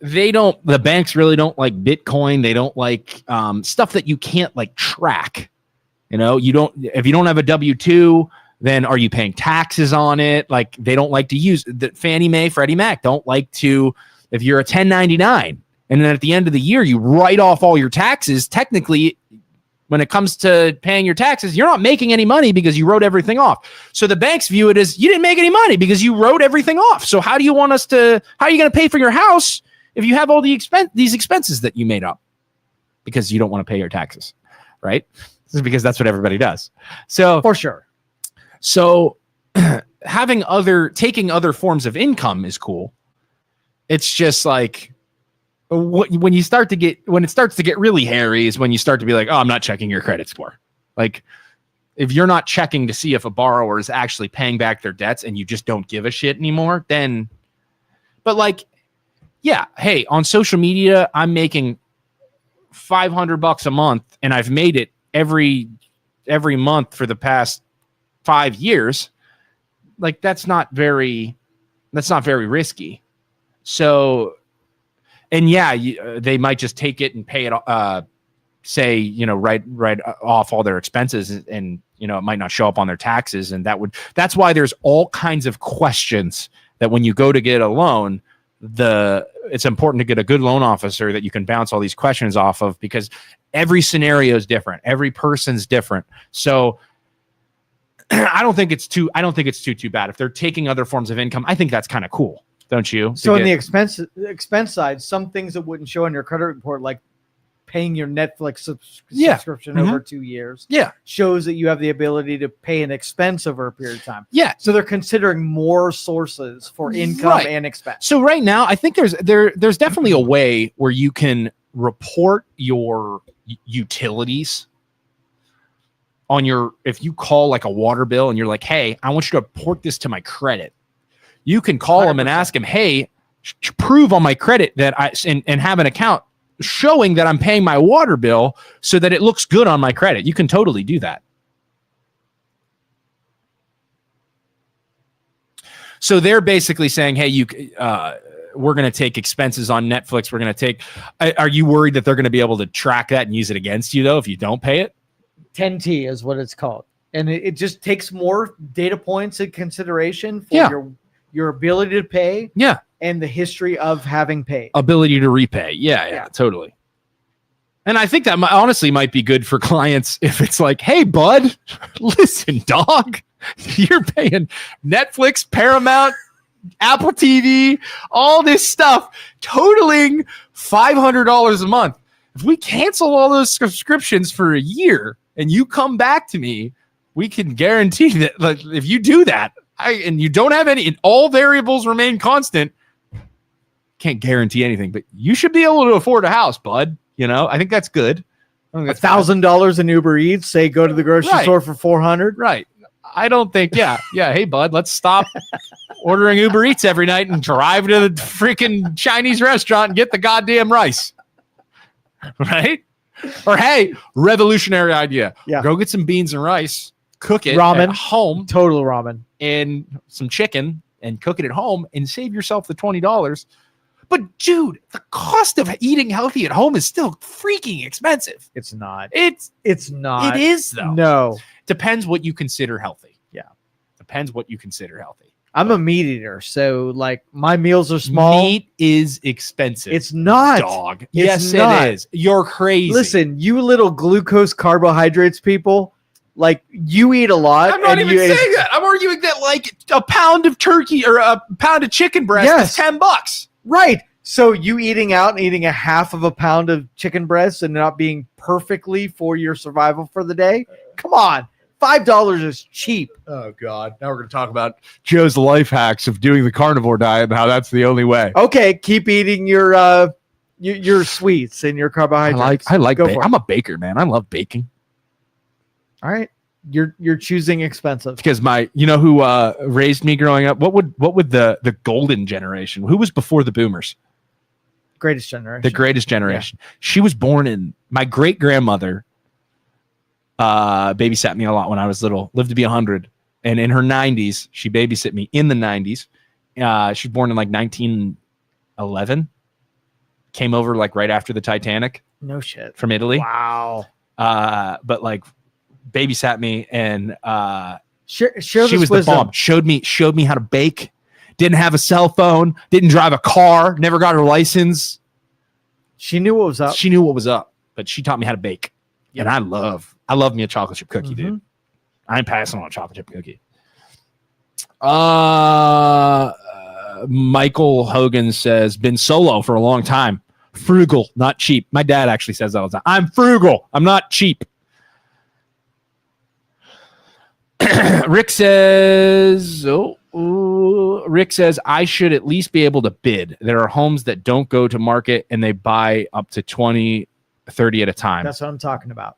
The banks really don't like Bitcoin. They don't like stuff that you can't like track. If you don't have a W-2, then are you paying taxes on it? Like they don't like to use the Fannie Mae, Freddie Mac don't like to, if you're a 1099 and then at the end of the year, you write off all your taxes. Technically, when it comes to paying your taxes, you're not making any money because you wrote everything off. So the banks view it as you didn't make any money because you wrote everything off. So how are you going to pay for your house if you have all these expenses that you made up? Because you don't want to pay your taxes, right? This is because that's what everybody does. So for sure. So taking other forms of income is cool. It's just like when it starts to get really hairy is when you start to be like, oh, I'm not checking your credit score. Like if you're not checking to see if a borrower is actually paying back their debts and you just don't give a shit anymore, then, but like, yeah, hey, on social media, I'm making $500 a month and I've made it every month for the past 5 years. Like that's not very risky. So, and yeah, they might just take it and pay it, write off all their expenses and, it might not show up on their taxes. And that's why there's all kinds of questions that when you go to get a loan, it's important to get a good loan officer that you can bounce all these questions off of because every scenario is different. Every person's different. So I don't think it's too bad. If they're taking other forms of income, I think that's kind of cool. Don't you? So on the expense side, some things that wouldn't show on your credit report, like paying your Netflix subscription over 2 years, shows that you have the ability to pay an expense over a period of time. Yeah. So they're considering more sources for income and expense. So right now, I think there's definitely a way where you can report your utilities on if you call like a water bill and you're like, hey, I want you to report this to my credit. You can call 100%. Them and ask them, hey, prove on my credit that and have an account showing that I'm paying my water bill so that it looks good on my credit. You can totally do that. So they're basically saying, hey, we're going to take expenses on Netflix. We're going to take, are you worried that they're going to be able to track that and use it against you though, if you don't pay it? 10T is what it's called. And it just takes more data points in consideration for your ability to pay. Yeah. And the history of having paid. Ability to repay. Yeah, totally. And I think that honestly might be good for clients if it's like, hey, bud, listen, dog, you're paying Netflix, Paramount, Apple TV, all this stuff, totaling $500 a month. If we cancel all those subscriptions for a year and you come back to me, we can guarantee that like, if you do that, and you don't have any, and all variables remain constant, can't guarantee anything, but you should be able to afford a house, bud. I think that's good. $1,000 in Uber Eats, say go to the grocery store for $400. Right. I don't think, yeah. Hey, bud, let's stop ordering Uber Eats every night and drive to the freaking Chinese restaurant and get the goddamn rice. Right? Or hey, revolutionary idea. Yeah. Go get some beans and rice, cook it ramen at home. Total ramen. And some chicken and cook it at home and save yourself the $20. But dude, the cost of eating healthy at home is still freaking expensive. It's not. It's not. It is though. No. Depends what you consider healthy. Yeah. Depends what you consider healthy. I'm a meat eater, so like my meals are small. Meat is expensive. It's not. Dog. Yes, it is. You're crazy. Listen, you little glucose carbohydrates people. Like you eat a lot. I'm not even saying that. I'm arguing that like a pound of turkey or a pound of chicken breast is $10. Right. So you eating out and eating a half of a pound of chicken breast and not being perfectly for your survival for the day? Come on. $5 is cheap. Oh God. Now we're going to talk about Joe's life hacks of doing the carnivore diet and how that's the only way. Okay. Keep eating your sweets and your carbohydrates. I like I'm a baker, man. I love baking. All right. You're choosing expensive. Because who raised me growing up? What would the golden generation? Who was before the boomers? Greatest generation. The greatest generation. Yeah. She was born in my great grandmother babysat me a lot when I was little, lived to be 100. And in her 90s, she babysit me in the 90s. She was born in like 1911. Came over like right after the Titanic. No shit. From Italy. Wow. But like babysat me and she was the bomb. Showed me how to bake. Didn't have a cell phone. Didn't drive a car. Never got her license. She knew what was up. She knew what was up, but she taught me how to bake. Yep. And I love me a chocolate chip cookie, dude. I'm passing on a chocolate chip cookie. Michael Hogan says, been solo for a long time. Frugal, not cheap. My dad actually says that all the time. I'm frugal. I'm not cheap. Rick says, I should at least be able to bid. There are homes that don't go to market and they buy up to 20, 30 at a time. That's what I'm talking about.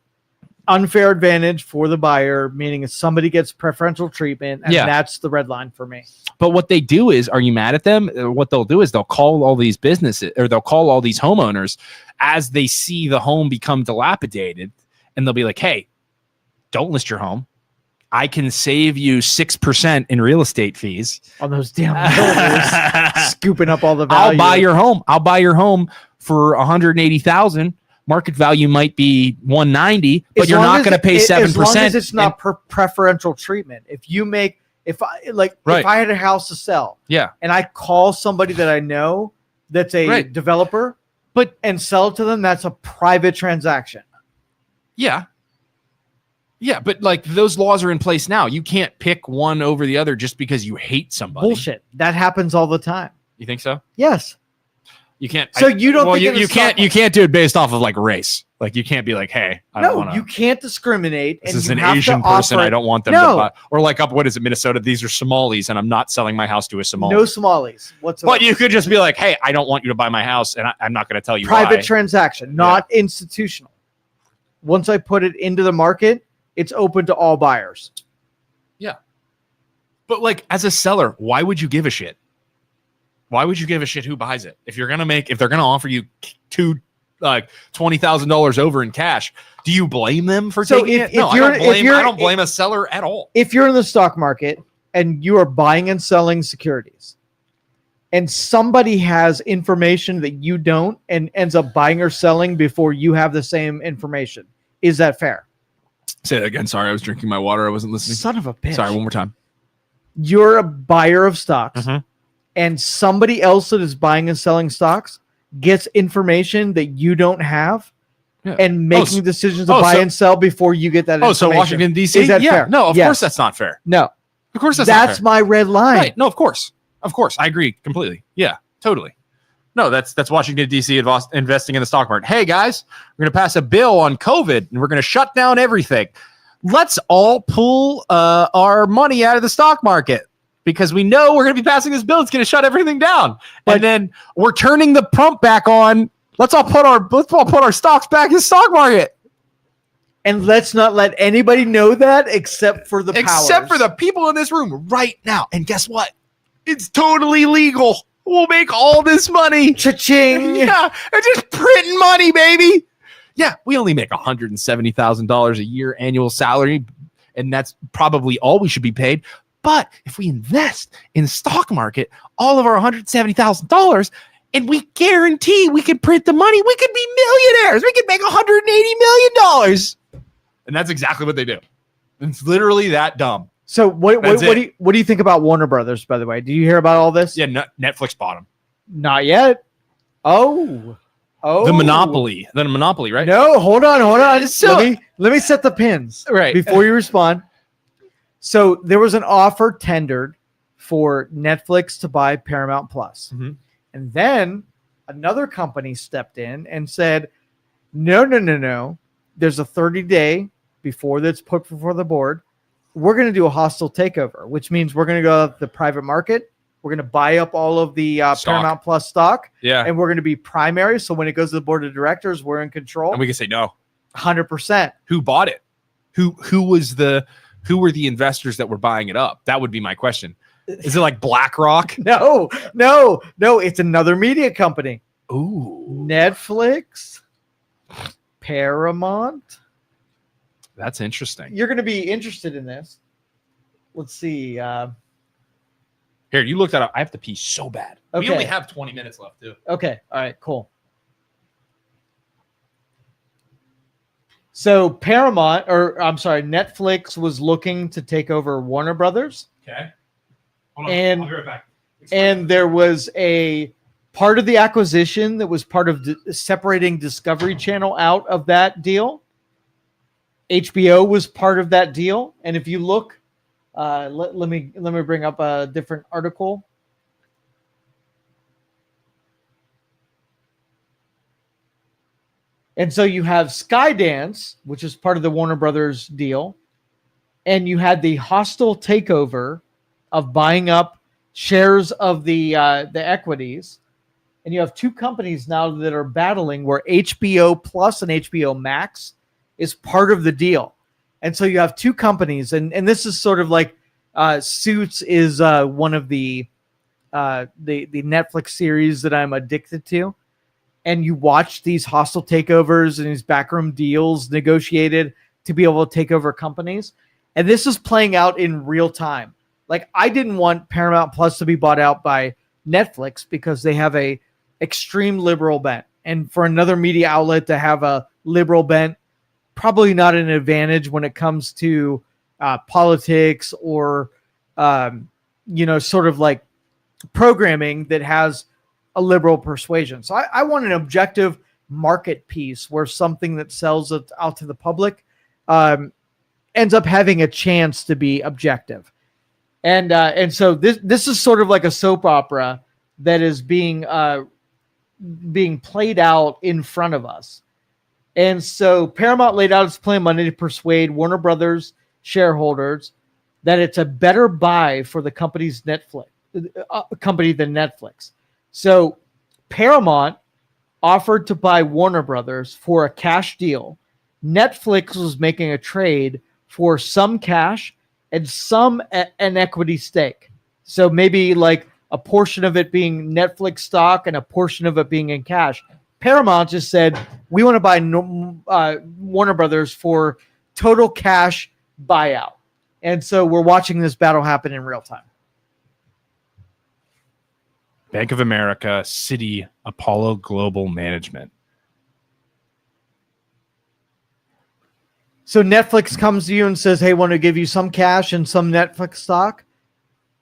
Unfair advantage for the buyer, meaning if somebody gets preferential treatment, and that's the red line for me. But what they do is, are you mad at them? What they'll do is they'll call all these businesses, or they'll call all these homeowners as they see the home become dilapidated, and they'll be like, hey, don't list your home. I can save you 6% in real estate fees on those damn builders, scooping up all the value. I'll buy your home for $180,000. Market value might be $190, but you're not going to pay 7%. As long as it's not preferential treatment. If I had a house to sell, and I call somebody that I know that's a developer, and sell it to them, that's a private transaction. Yeah. Yeah, but like those laws are in place now. You can't pick one over the other just because you hate somebody. Bullshit. That happens all the time. You think so? Yes. You can't. So you don't. Well, you can't do it based off of like race. Like you can't be like, hey, you can't discriminate. This is an Asian person. I don't want them to buy. Or like what is it, Minnesota? These are Somalis, and I'm not selling my house to a Somali. No Somalis whatsoever. But you could just be like, hey, I don't want you to buy my house, and I'm not going to tell you why. Private why. transaction, not institutional. Once I put it into the market, it's open to all buyers. Yeah. But like as a seller, why would you give a shit? Why would you give a shit who buys it? If they're going to offer you $20,000 over in cash, do you blame them for taking it? No, I don't blame a seller at all. If you're in the stock market and you are buying and selling securities and somebody has information that you don't and ends up buying or selling before you have the same information, is that fair? Say that again. Sorry, I was drinking my water. I wasn't listening. Son of a bitch. Sorry, one more time. You're a buyer of stocks. And somebody else that is buying and selling stocks gets information that you don't have and making decisions to buy and sell before you get that information. So Washington, D.C.? Is that fair? No, of course that's not fair. No. Of course that's my red line. Right. No, of course. Of course. I agree completely. Yeah, totally. No, that's Washington, D.C. investing in the stock market. Hey, guys, we're going to pass a bill on COVID, and we're going to shut down everything. Let's all pull our money out of the stock market. Because we know we're going to be passing this bill, it's going to shut everything down, and then we're turning the pump back on. Let's all put our stocks back in the stock market, and let's not let anybody know that except for the people in this room right now. And guess what? It's totally legal. We'll make all this money. Cha-ching! Yeah, they're just printing money, baby. Yeah, we only make $170,000 a year annual salary, and that's probably all we should be paid. But if we invest in the stock market, all of our $170,000, and we guarantee we can print the money, we could be millionaires. We could make $180 million. And that's exactly what they do. It's literally that dumb. So what do you think about Warner Brothers, by the way? Do you hear about all this? Yeah, Netflix bought them. Not yet. Oh. The monopoly, right? No, hold on. So, let me set the pins before you respond. So there was an offer tendered for Netflix to buy Paramount Plus. And then another company stepped in and said, no. There's a 30-day before that's put before the board. We're going to do a hostile takeover, which means we're going to go to the private market. We're going to buy up all of the Paramount Plus stock. Yeah. And we're going to be primary. So when it goes to the board of directors, we're in control. And we can say no. 100%. Who bought it? Who were the investors that were buying it up? That would be my question. Is it like BlackRock? No. It's another media company. Ooh. Netflix, Paramount. That's interesting. You're going to be interested in this. Let's see. Here, you look that up. I have to pee so bad. Okay. We only have 20 minutes left, too. Okay. All right, cool. So Netflix was looking to take over Warner Brothers. Okay. Hold on. And, I'll be right back. And there was a part of the acquisition that was part of separating Discovery Channel out of that deal. HBO was part of that deal. And if you look, let me bring up a different article. And so you have Skydance, which is part of the Warner Brothers deal, and you had the hostile takeover of buying up shares of the equities, and you have two companies now that are battling where HBO Plus and HBO Max is part of the deal, and so you have two companies, and this is sort of like Suits is one of the Netflix series that I'm addicted to. And you watch these hostile takeovers and these backroom deals negotiated to be able to take over companies. And this is playing out in real time. Like, I didn't want Paramount Plus to be bought out by Netflix because they have a extreme liberal bent. And for another media outlet to have a liberal bent, probably not an advantage when it comes to politics or, sort of like programming that has a liberal persuasion. So I want an objective market piece where something that sells it out to the public ends up having a chance to be objective. And so this is sort of like a soap opera that is being played out in front of us. And so Paramount laid out its plan Monday to persuade Warner Brothers shareholders that it's a better buy for the company's company than Netflix. So Paramount offered to buy Warner Brothers for a cash deal. Netflix was making a trade for some cash and an equity stake. So maybe like a portion of it being Netflix stock and a portion of it being in cash. Paramount just said, we want to buy Warner Brothers for total cash buyout. And so we're watching this battle happen in real time. Bank of America, Citi, Apollo Global Management. So Netflix comes to you and says, hey, want to give you some cash and some Netflix stock.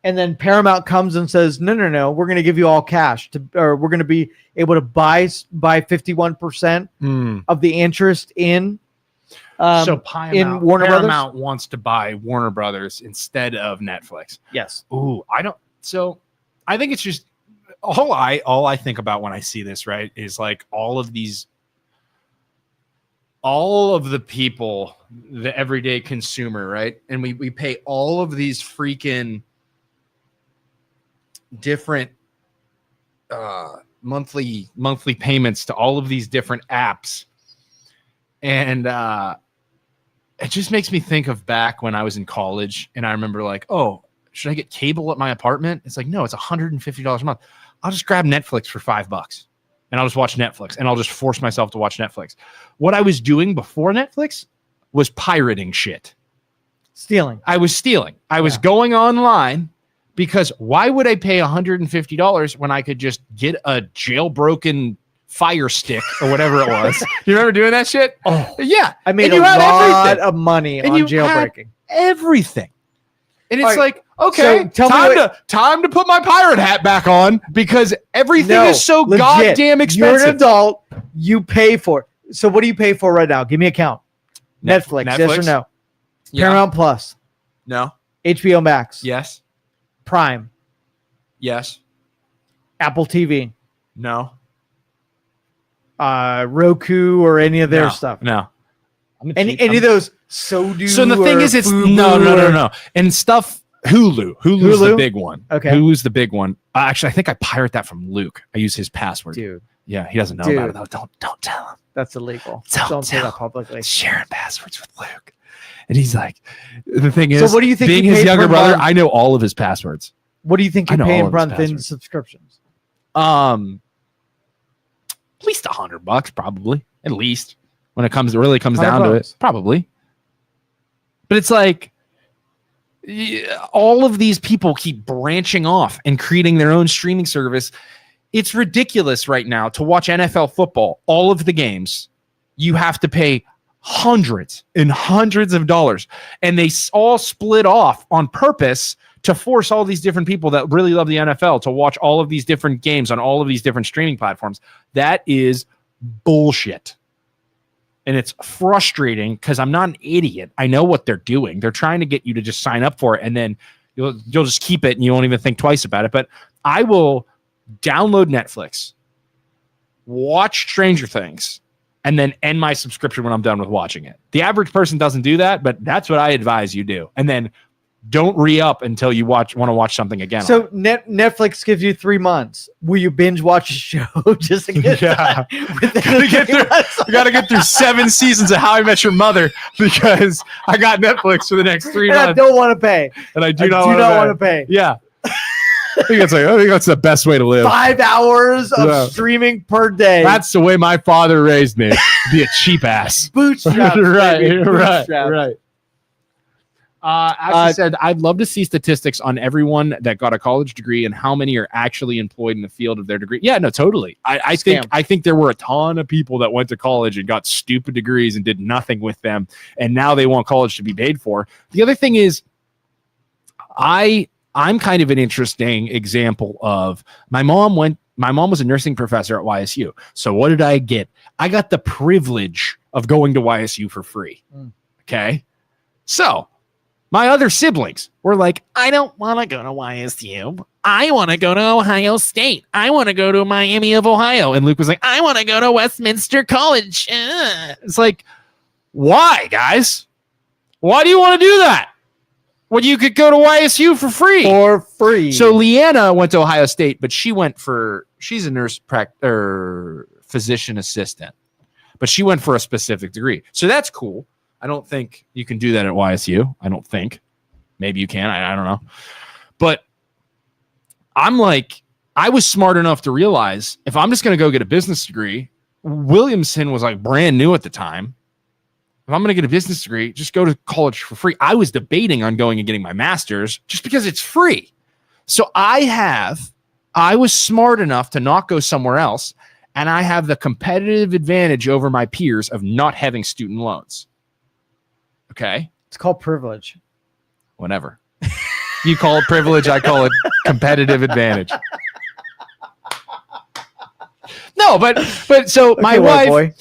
And then Paramount comes and says, no, we're going to give you all cash, or we're going to be able to buy 51% of the interest in so in Warner Paramount Brothers wants to buy Warner Brothers instead of Netflix. Yes. Ooh, I think it's just all I think about when I see this, right, is like all of the people, the everyday consumer, right? And we pay all of these freaking different monthly payments to all of these different apps. And it just makes me think of back when I was in college, and I remember like, oh, should I get cable at my apartment? It's like, no, it's $150 a month. I'll just grab Netflix for $5 and I'll just watch Netflix, and I'll just force myself to watch Netflix. What I was doing before Netflix was pirating shit. Stealing. I was stealing. I was going online, because why would I pay $150 when I could just get a jailbroken Fire Stick or whatever it was? You remember doing that shit? Oh, yeah. I made a lot of money on jailbreaking. Everything. And it's right, like, okay, so time to put my pirate hat back on, because everything is so legit. goddamn expensive. You're an adult. You pay for it. So what do you pay for right now? Give me a count. Netflix. Yes or no? Yeah. Paramount Plus. No. HBO Max. Yes. Prime. Yes. Apple TV. No. Roku or any of their stuff. No. Any of those Sodu. So the thing is, it's no. And stuff, Hulu's the big one. Okay. Hulu's the big one. Actually, I think I pirate that from Luke. I use his password. Dude. Yeah, he doesn't know about it though. Don't tell him. That's illegal. Don't say that publicly. Sharing passwords with Luke. And he's like, the thing is, so what do you think, being his younger brother, I know all of his passwords. What do you think you pay per month in subscriptions? At least $100, probably. At least when it really comes down to it, probably. But it's like all of these people keep branching off and creating their own streaming service. It's ridiculous right now to watch NFL football, all of the games. You have to pay hundreds and hundreds of dollars, and they all split off on purpose to force all these different people that really love the NFL to watch all of these different games on all of these different streaming platforms. That is bullshit. And it's frustrating because I'm not an idiot. I know what they're doing. They're trying to get you to just sign up for it, and then you'll just keep it and you won't even think twice about it. But I will download Netflix, watch Stranger Things, and then end my subscription when I'm done with watching it. The average person doesn't do that, but that's what I advise you do. And then don't re-up until you want to watch something again. So Netflix gives you 3 months. Will you binge watch a show just to get We got to get through 7 seasons of How I Met Your Mother because I got Netflix for the next 3 months. I don't want to pay. And I do not want to pay. Yeah. I think that's the best way to live. 5 hours of streaming per day. That's the way my father raised me. Be a cheap ass. Bootstraps. Right. As I said, I'd love to see statistics on everyone that got a college degree and how many are actually employed in the field of their degree. Yeah, no, totally. I think there were a ton of people that went to college and got stupid degrees and did nothing with them, and now they want college to be paid for. The other thing is, I'm kind of an interesting example of my mom was a nursing professor at YSU. So what did I get? I got the privilege of going to YSU for free. Okay. So my other siblings were like, I don't want to go to YSU. I want to go to Ohio State. I want to go to Miami of Ohio. And Luke was like, I want to go to Westminster College. It's like, why, guys? Why do you want to do that? Well, you could go to YSU for free. For free. So Leanna went to Ohio State, but she's a nurse physician assistant, but she went for a specific degree. So that's cool. I don't think you can do that at YSU. I don't think. Maybe you can. I don't know. But I'm like, I was smart enough to realize if I'm just going to go get a business degree, Williamson was like brand new at the time. If I'm going to get a business degree, just go to college for free. I was debating on going and getting my master's just because it's free. So I was smart enough to not go somewhere else, and I have the competitive advantage over my peers of not having student loans. Okay? It's called privilege. Whatever. You call it privilege, I call it competitive advantage. No, but so okay, my wife, boy.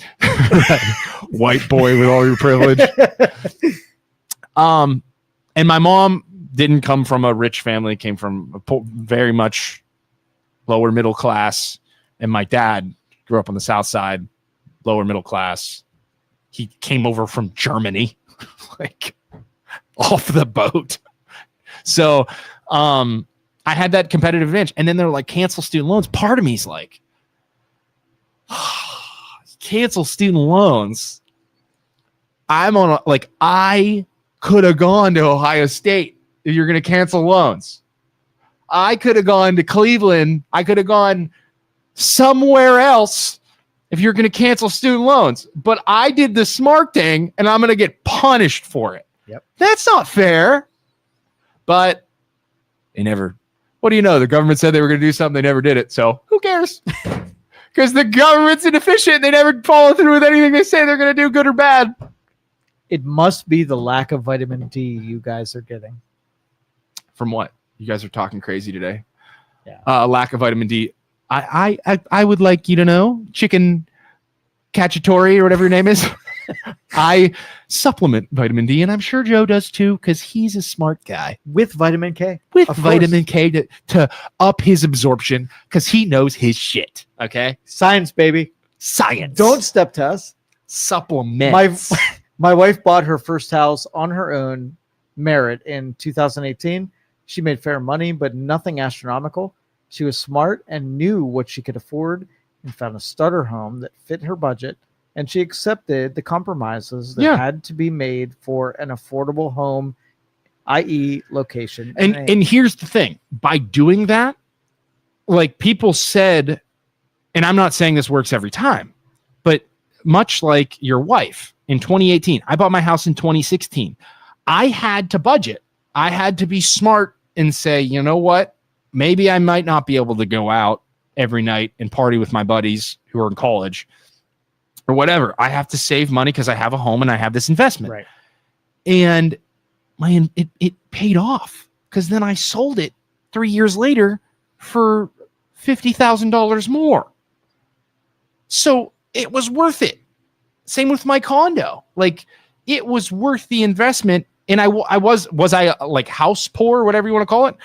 White boy with all your privilege. And my mom didn't come from a rich family, came from a very much lower middle class. And my dad grew up on the South Side, lower middle class. He came over from Germany, like off the boat. So I had that competitive advantage. And then they're like, cancel student loans. Part of me is like, cancel student loans. I could have gone to Ohio State if you're going to cancel loans. I could have gone to Cleveland. I could have gone somewhere else if you're going to cancel student loans. But I did the smart thing, and I'm going to get punished for it. Yep. That's not fair. But they never. What do you know? The government said they were going to do something. They never did it. So who cares? Because the government's inefficient. They never follow through with anything they say they're going to do, good or bad. It must be the lack of vitamin D you guys are getting. From what? You guys are talking crazy today. Yeah. Lack of vitamin D. I would like you to know, Chicken Cacciatore or whatever your name is. I supplement vitamin D, and I'm sure Joe does too, because he's a smart guy. With vitamin K. With vitamin K to up his absorption, because he knows his shit. Okay? Science, baby. Science. Don't step to us. Supplements. My wife bought her first house on her own merit in 2018. She made fair money, but nothing astronomical. She was smart and knew what she could afford and found a starter home that fit her budget. And she accepted the compromises that had to be made for an affordable home, i.e. location. And here's the thing. By doing that, like people said, and I'm not saying this works every time, but much like your wife in 2018, I bought my house in 2016. I had to budget. I had to be smart and say, you know what? Maybe I might not be able to go out every night and party with my buddies who are in college or whatever. I have to save money because I have a home and I have this investment. Right. And it paid off because then I sold it 3 years later for $50,000 more. So it was worth it. Same with my condo. Like, it was worth the investment. And was I like house poor, whatever you want to call it?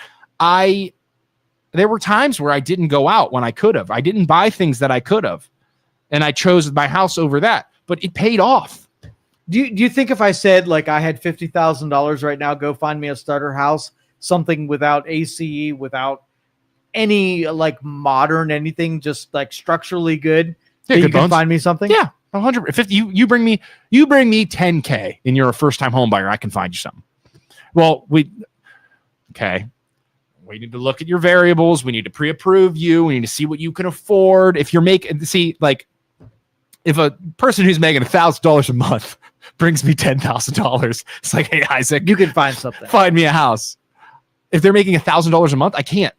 There were times where I didn't go out when I could have. I didn't buy things that I could have. And I chose my house over that. But it paid off. Do you think if I said, like, I had $50,000 right now, go find me a starter house, something without AC, without any like modern anything, just like structurally good, yeah, you can find me something? Yeah, 150. You bring me $10K and you're a first time home buyer, I can find you something. Well, we need to look at your variables. We need to pre-approve you. We need to see what you can afford. If you're if a person who's making $1,000 a month brings me $10,000, it's like, hey, Isaac, you can find something. Find me a house. If they're making $1,000 a month, I can't,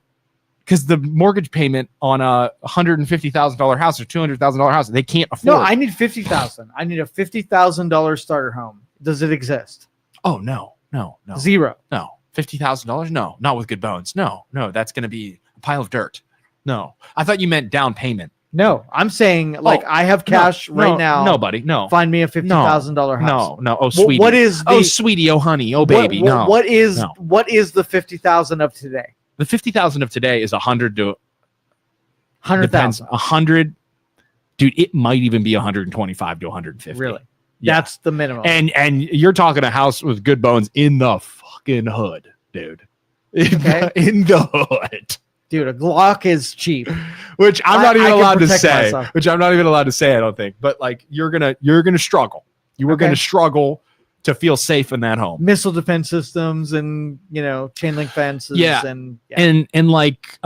because the mortgage payment on a $150,000 house or $200,000 house, they can't afford. No, I need $50,000. I need a $50,000 starter home. Does it exist? Oh, no. Zero. No. $50,000? No, not with good bones. No, that's going to be a pile of dirt. No, I thought you meant down payment. No, I'm saying I have cash right now. No, buddy, no. Find me a $50,000 house. No. Oh, sweetie. What is oh, sweetie. Oh, honey. Oh, baby. What is the $50,000 of today? The $50,000 of today is 100 to 100,000. 100. Dude, it might even be 125 to 150. Really? Yeah. That's the minimum. And you're talking a house with good bones in the fucking hood, dude. In the hood. Dude, a Glock is cheap. Which I'm not even allowed to say. Which I'm not even allowed to say, I don't think. But like, you're gonna struggle. You were gonna struggle to feel safe in that home. Missile defense systems and chain link fences. And like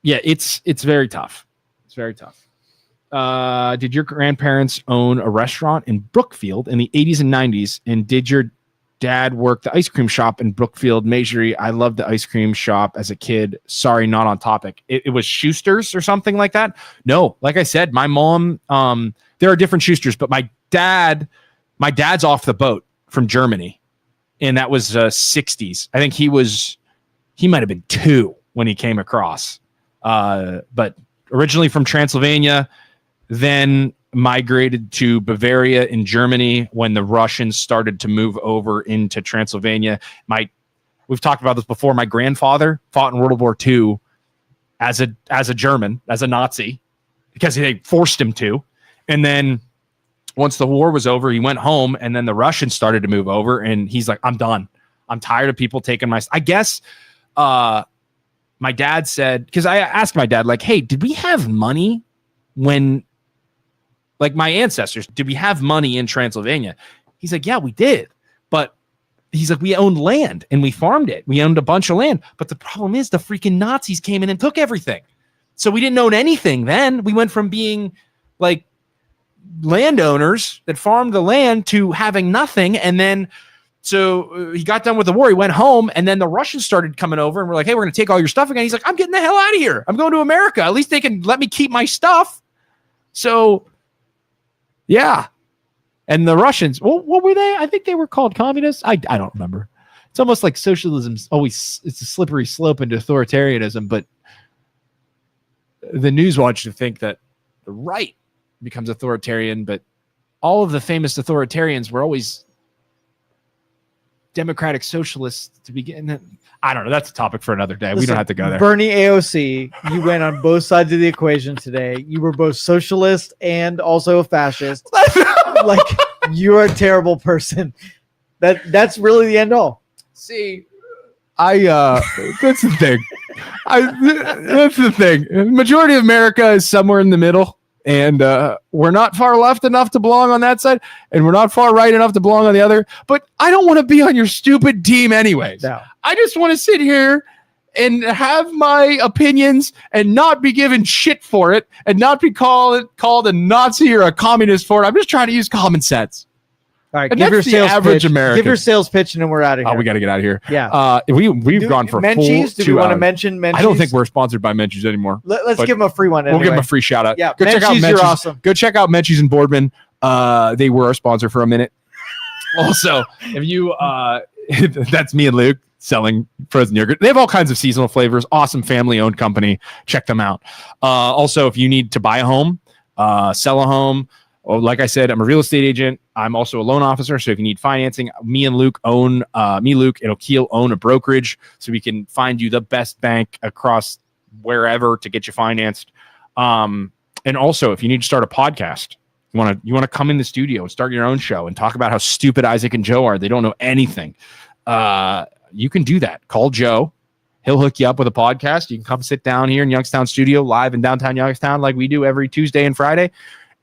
it's very tough. It's very tough. Did your grandparents own a restaurant in Brookfield in the 80s and 90s? And did your dad worked the ice cream shop in Brookfield, Majory? I loved the ice cream shop as a kid. Sorry, not on topic. It was Schuster's or something like that. No, like I said, my mom, there are different Schuster's, but my dad's off the boat from Germany. And that was 60s. I think he might've been 2 when he came across. But originally from Transylvania, then migrated to Bavaria in Germany when the Russians started to move over into Transylvania. We've talked about this before. My grandfather fought in World War II as a German, as a Nazi, because they forced him to. And then once the war was over, he went home, and then the Russians started to move over, and he's like, I'm done. I'm tired of people taking I guess my dad said, because I asked my dad, like, hey, did we have money when, like, my ancestors, did we have money in Transylvania? He's like, yeah, we did. But he's like, we owned land and we farmed it. We owned a bunch of land. But the problem is the freaking Nazis came in and took everything. So we didn't own anything then. We went from being like landowners that farmed the land to having nothing. And then, so he got done with the war. He went home, and then the Russians started coming over and we're like, hey, we're going to take all your stuff again. He's like, I'm getting the hell out of here. I'm going to America. At least they can let me keep my stuff. So, yeah. And the Russians, well, what were they? I think they were called communists. I don't remember. It's almost like socialism's always, it's a slippery slope into authoritarianism, but the news wants you to think that the right becomes authoritarian, but all of the famous authoritarians were always democratic socialists to begin. I don't know. That's a topic for another day. Listen, we don't have to go there. Bernie AOC, you went on both sides of the equation today. You were both socialist and also a fascist. Like, you're a terrible person. That's really the end all. See, that's the thing. That's the thing. The majority of America is somewhere in the middle, and we're not far left enough to belong on that side, and we're not far right enough to belong on the other. But I don't want to be on your stupid team anyways. No. I just want to sit here and have my opinions and not be given shit for it and not be called a Nazi or a communist for it. I'm just trying to use common sense. All right, And give your that's the sales average pitch. American. Give your sales pitch, and then we're out of here. Oh, we got to get out of here. Yeah. We've gone for Menchie's. full Do we 2 want to hours. mention Menchie's? I don't think we're sponsored by Menchie's anymore. Let's but give them a free one. Anyway. We'll give them a free shout out. Yeah, go check out Menchie's. Menchie's. You're awesome. Go check out Menchie's in Boardman. They were our sponsor for a minute. Also, if you that's me and Luke selling frozen yogurt. They have all kinds of seasonal flavors. Awesome family-owned company. Check them out. Also, if you need to buy a home, sell a home, or like I said, I'm a real estate agent. I'm also a loan officer. So if you need financing, me and Luke and O'Keel own a brokerage, so we can find you the best bank across wherever to get you financed. And also, if you need to start a podcast, you want to come in the studio and start your own show and talk about how stupid Isaac and Joe are. They don't know anything. You can do that. Call Joe. He'll hook you up with a podcast. You can come sit down here in Youngstown studio, live in downtown Youngstown, like we do every Tuesday and Friday,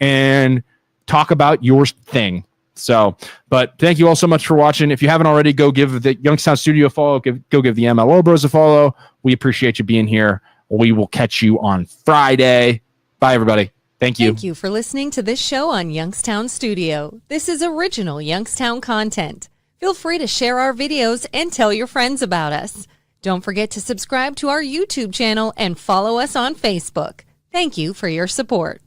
and talk about your thing. So, but thank you all so much for watching. If you haven't already, go give the Youngstown studio a follow. Go give the MLO Bros a follow. We appreciate you being here. We will catch you on Friday. Bye, everybody. Thank you. Thank you for listening to this show on Youngstown Studio. This is original Youngstown content. Feel free to share our videos and tell your friends about us. Don't forget to subscribe to our YouTube channel and follow us on Facebook. Thank you for your support.